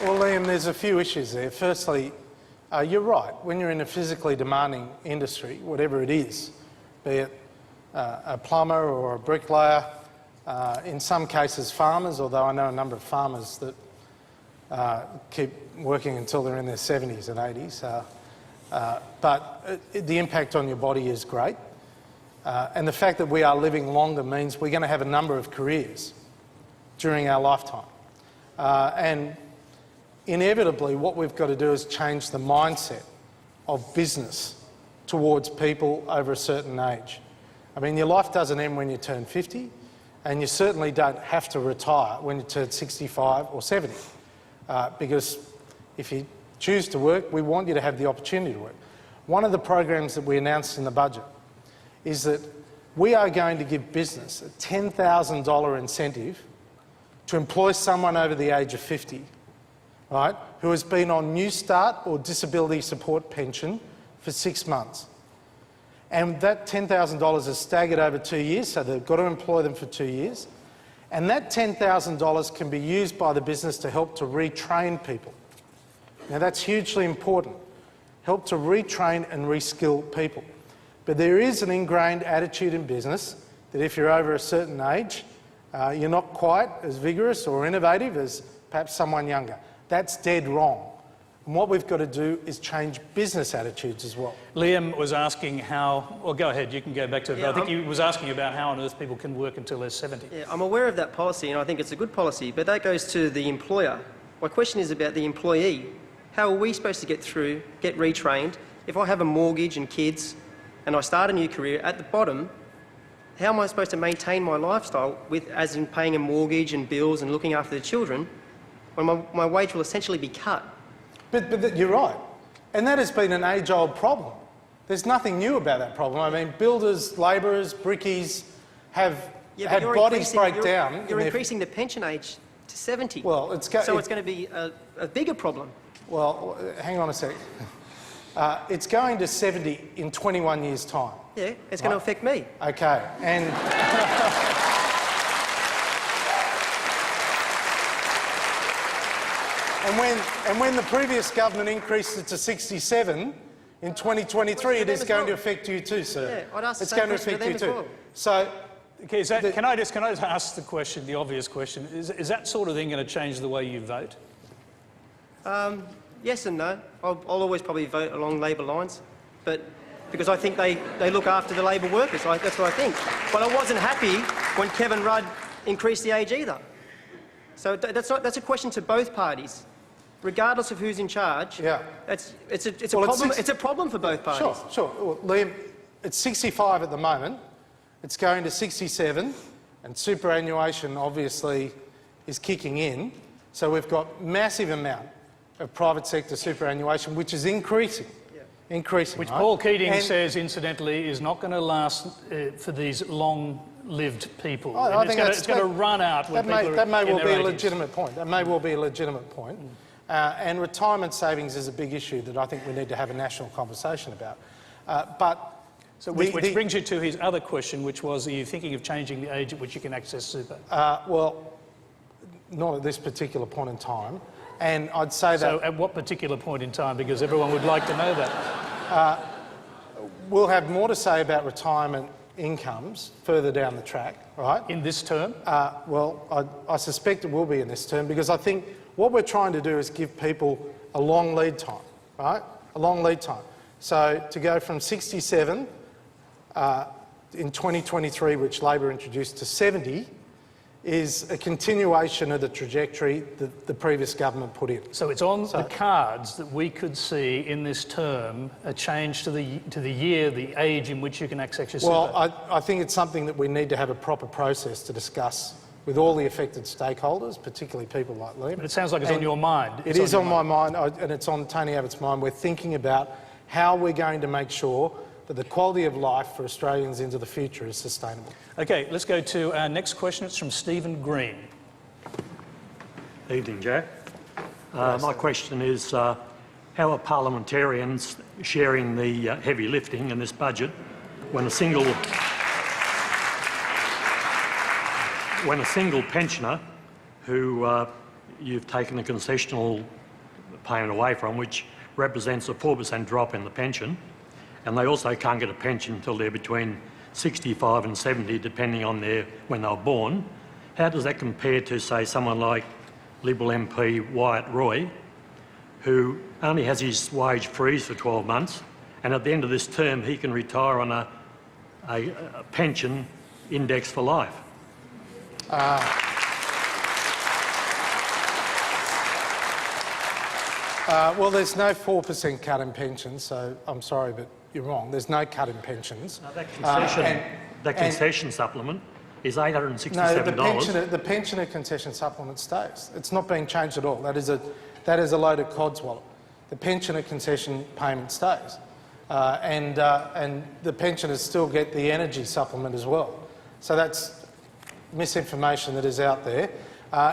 Well, Liam, there's a few issues there. Firstly, you're right. When you're in a physically demanding industry, whatever it is, be it a plumber or a bricklayer, in some cases farmers, although I know a number of farmers that keep working until they're in their 70s and 80s. But the impact on your body is great. And the fact that we are living longer means we're going to have a number of careers during our lifetime. And inevitably, what we've got to do is change the mindset of business towards people over a certain age. I mean, your life doesn't end when you turn 50, and you certainly don't have to retire when you turn 65 or 70. Because if you choose to work, we want you to have the opportunity to work. One of the programs that we announced in the budget is that we are going to give business a $10,000 incentive to employ someone over the age of 50, right, who has been on New Start or disability support pension for 6 months. And that $10,000 is staggered over 2 years, so they've got to employ them for 2 years. And that $10,000 can be used by the business to help to retrain people. Now, that's hugely important. Help to retrain and reskill people. But there is an ingrained attitude in business that if you're over a certain age, you're not quite as vigorous or innovative as perhaps someone younger. That's dead wrong. And what we've got to do is change business attitudes as well. Liam was asking how... Well, go ahead, you can go back to it. Yeah, I think he was asking about how on earth people can work until they're 70. Yeah, I'm aware of that policy and I think it's a good policy, but that goes to the employer. My question is about the employee. How are we supposed to get retrained? If I have a mortgage and kids and I start a new career at the bottom, how am I supposed to maintain my lifestyle, as in paying a mortgage and bills and looking after the children, when my wage will essentially be cut? But you're right. And that has been an age-old problem. There's nothing new about that problem. I mean, builders, labourers, brickies have had bodies break down. You're increasing the pension age to 70. Well, it's going to be a bigger problem. Well, hang on a sec. It's going to 70 in 21 years' time. Yeah, it's going to affect me. Okay, and... And when the previous government increased it to 67 in 2023, it is going to affect you too, sir. Yeah, I'd ask it's going to affect you too. Well. So, okay, can I just ask the question, the obvious question? Is that sort of thing going to change the way you vote? Yes and no. I'll always probably vote along Labor lines, but because I think they look after the Labor workers. That's what I think. But I wasn't happy when Kevin Rudd increased the age either. So that's a question to both parties. Regardless of who's in charge, it's a problem for both parties. Sure. Well, Liam, it's 65 at the moment. It's going to 67, and superannuation obviously is kicking in. So we've got massive amount of private sector superannuation, which is increasing. Which Paul Keating says, incidentally, is not going to last for these long-lived people. I think it's going to run out when people are That may well be a 80s. legitimate point. That may well be a legitimate point. And retirement savings is a big issue that I think we need to have a national conversation about. Which brings you to his other question, which was, are you thinking of changing the age at which you can access super? Well, not at this particular point in time. And I'd say that... So at what particular point in time? Because everyone would like to know that. We'll have more to say about retirement incomes further down the track, right? In this term? Well, I suspect it will be in this term, because I think what we're trying to do is give people a long lead time, right? A long lead time. So to go from 67 in 2023, which Labor introduced, to 70 is a continuation of the trajectory that the previous government put in. So it's on the cards that we could see in this term a change to the year, the age in which you can access your super? Well, I think it's something that we need to have a proper process to discuss with all the affected stakeholders, particularly people like Liam. But it sounds like it's on your mind. It is on my mind, and it's on Tony Abbott's mind. We're thinking about how we're going to make sure that the quality of life for Australians into the future is sustainable. Okay, let's go to our next question. It's from Stephen Green. Evening, Joe. My question is, how are parliamentarians sharing the heavy lifting in this budget when a single pensioner who you've taken a concessional payment away from, which represents a 4% drop in the pension, and they also can't get a pension until they're between 65 and 70, depending on when they were born. How does that compare to, say, someone like Liberal MP Wyatt Roy, who only has his wage freeze for 12 months, and at the end of this term he can retire on a pension index for life? Well, there's no 4% cut in pensions, so I'm sorry, but you're wrong. There's no cut in pensions. That concession supplement is $867. No, the pensioner concession supplement stays. It's not being changed at all. That is a load of codswallop. The pensioner concession payment stays, and the pensioners still get the energy supplement as well. So that's misinformation that is out there.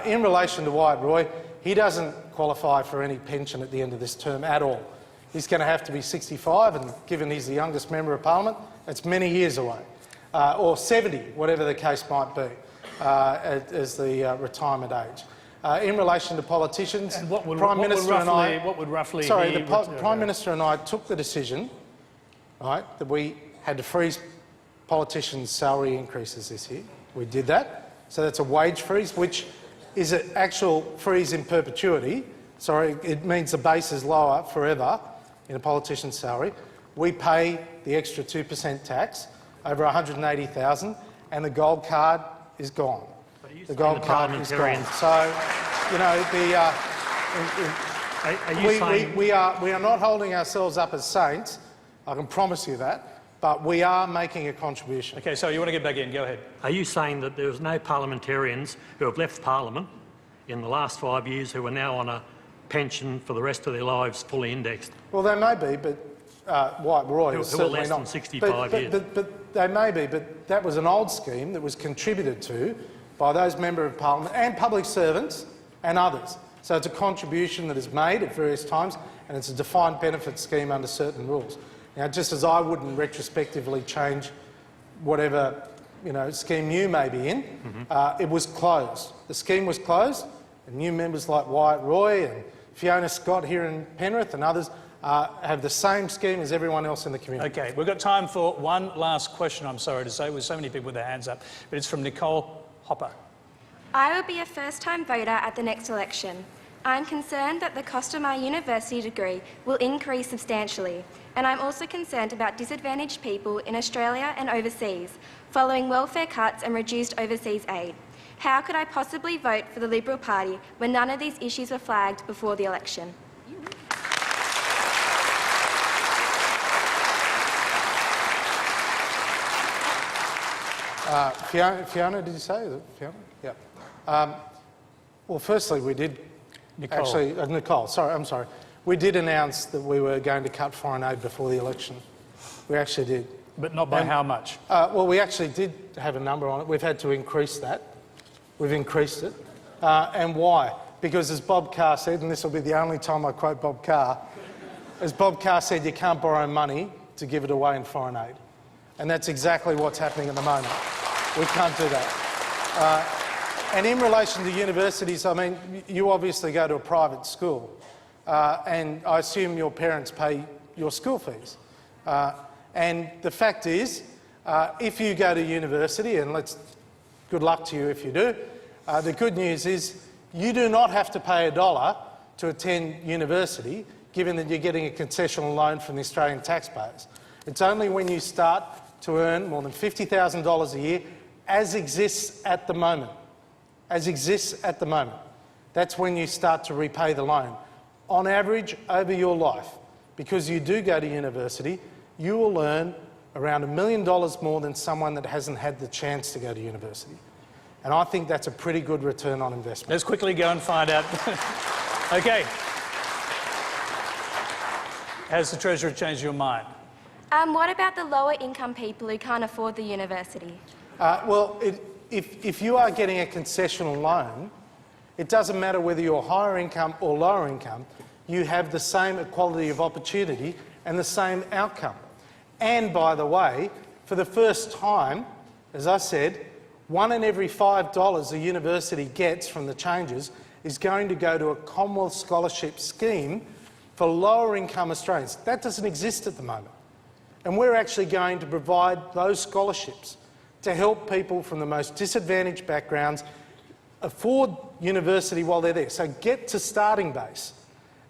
In relation to Wyatt Roy, he doesn't qualify for any pension at the end of this term at all. He's going to have to be 65, and given he's the youngest member of Parliament, it's many years away. Or 70, whatever the case might be, as the retirement age. In relation to politicians, and what would roughly Prime Minister and I took the decision, right, that we had to freeze politicians' salary increases this year. We did that. So that's a wage freeze, which is an actual freeze in perpetuity. Sorry, it means the base is lower forever in a politician's salary. We pay the extra 2% tax over $180,000, and the gold card is gone. The gold card is gone. So, you know, we are not holding ourselves up as saints. I can promise you that. But we are making a contribution. Okay, so you want to get back in? Go ahead. Are you saying that there's no parliamentarians who have left Parliament in the last 5 years who are now on a pension for the rest of their lives fully indexed? Well, they may be, but Wyatt Roy is certainly less not. than 65 years. But they may be, but that was an old scheme that was contributed to by those members of Parliament and public servants and others. So it's a contribution that is made at various times, and it's a defined benefit scheme under certain rules. Now, just as I wouldn't retrospectively change whatever scheme you may be in, it was closed. The scheme was closed, and new members like Wyatt Roy and Fiona Scott here in Penrith and others have the same scheme as everyone else in the community. Okay, we've got time for one last question, I'm sorry to say, with so many people with their hands up, but it's from Nicole Hopper. I will be a first-time voter at the next election. I'm concerned that the cost of my university degree will increase substantially, and I'm also concerned about disadvantaged people in Australia and overseas, following welfare cuts and reduced overseas aid. How could I possibly vote for the Liberal Party when none of these issues were flagged before the election? Fiona, did you say? Is it Fiona? Yeah. Well, firstly, we did... Nicole, sorry, I'm sorry. We did announce that we were going to cut foreign aid before the election. We actually did. But not by how much? Well, we actually did have a number on it. We've had to increase that. We've increased it. And why? because as Bob Carr said, and this will be the only time I quote Bob Carr, as Bob Carr said, you can't borrow money to give it away in foreign aid. And that's exactly what's happening at the moment. We can't do that. And in relation to universities, I mean, you obviously go to a private school, and I assume your parents pay your school fees. And the fact is, if you go to university, and good luck to you if you do, the good news is you do not have to pay $1 to attend university, given that you're getting a concessional loan from the Australian taxpayers. It's only when you start to earn more than $50,000 a year, as exists at the moment. That's when you start to repay the loan. On average, over your life, because you do go to university, you will earn around $1 million more than someone that hasn't had the chance to go to university. And I think that's a pretty good return on investment. Let's quickly go and find out. OK. Has the Treasurer changed your mind? What about the lower income people who can't afford the university? Well, if you are getting a concessional loan, it doesn't matter whether you're higher income or lower income, you have the same equality of opportunity and the same outcome. And by the way, for the first time, as I said, 1 in every $5 a university gets from the changes is going to go to a Commonwealth scholarship scheme for lower income Australians. That doesn't exist at the moment. And we're actually going to provide those scholarships to help people from the most disadvantaged backgrounds afford university while they're there. So get to starting base.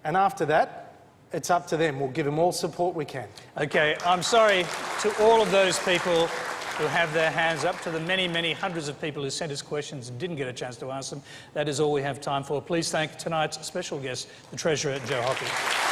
And after that, it's up to them. We'll give them all support we can. OK, I'm sorry to all of those people who have their hands up, to the many, many hundreds of people who sent us questions and didn't get a chance to ask them. That is all we have time for. Please thank tonight's special guest, the Treasurer, Joe Hockey.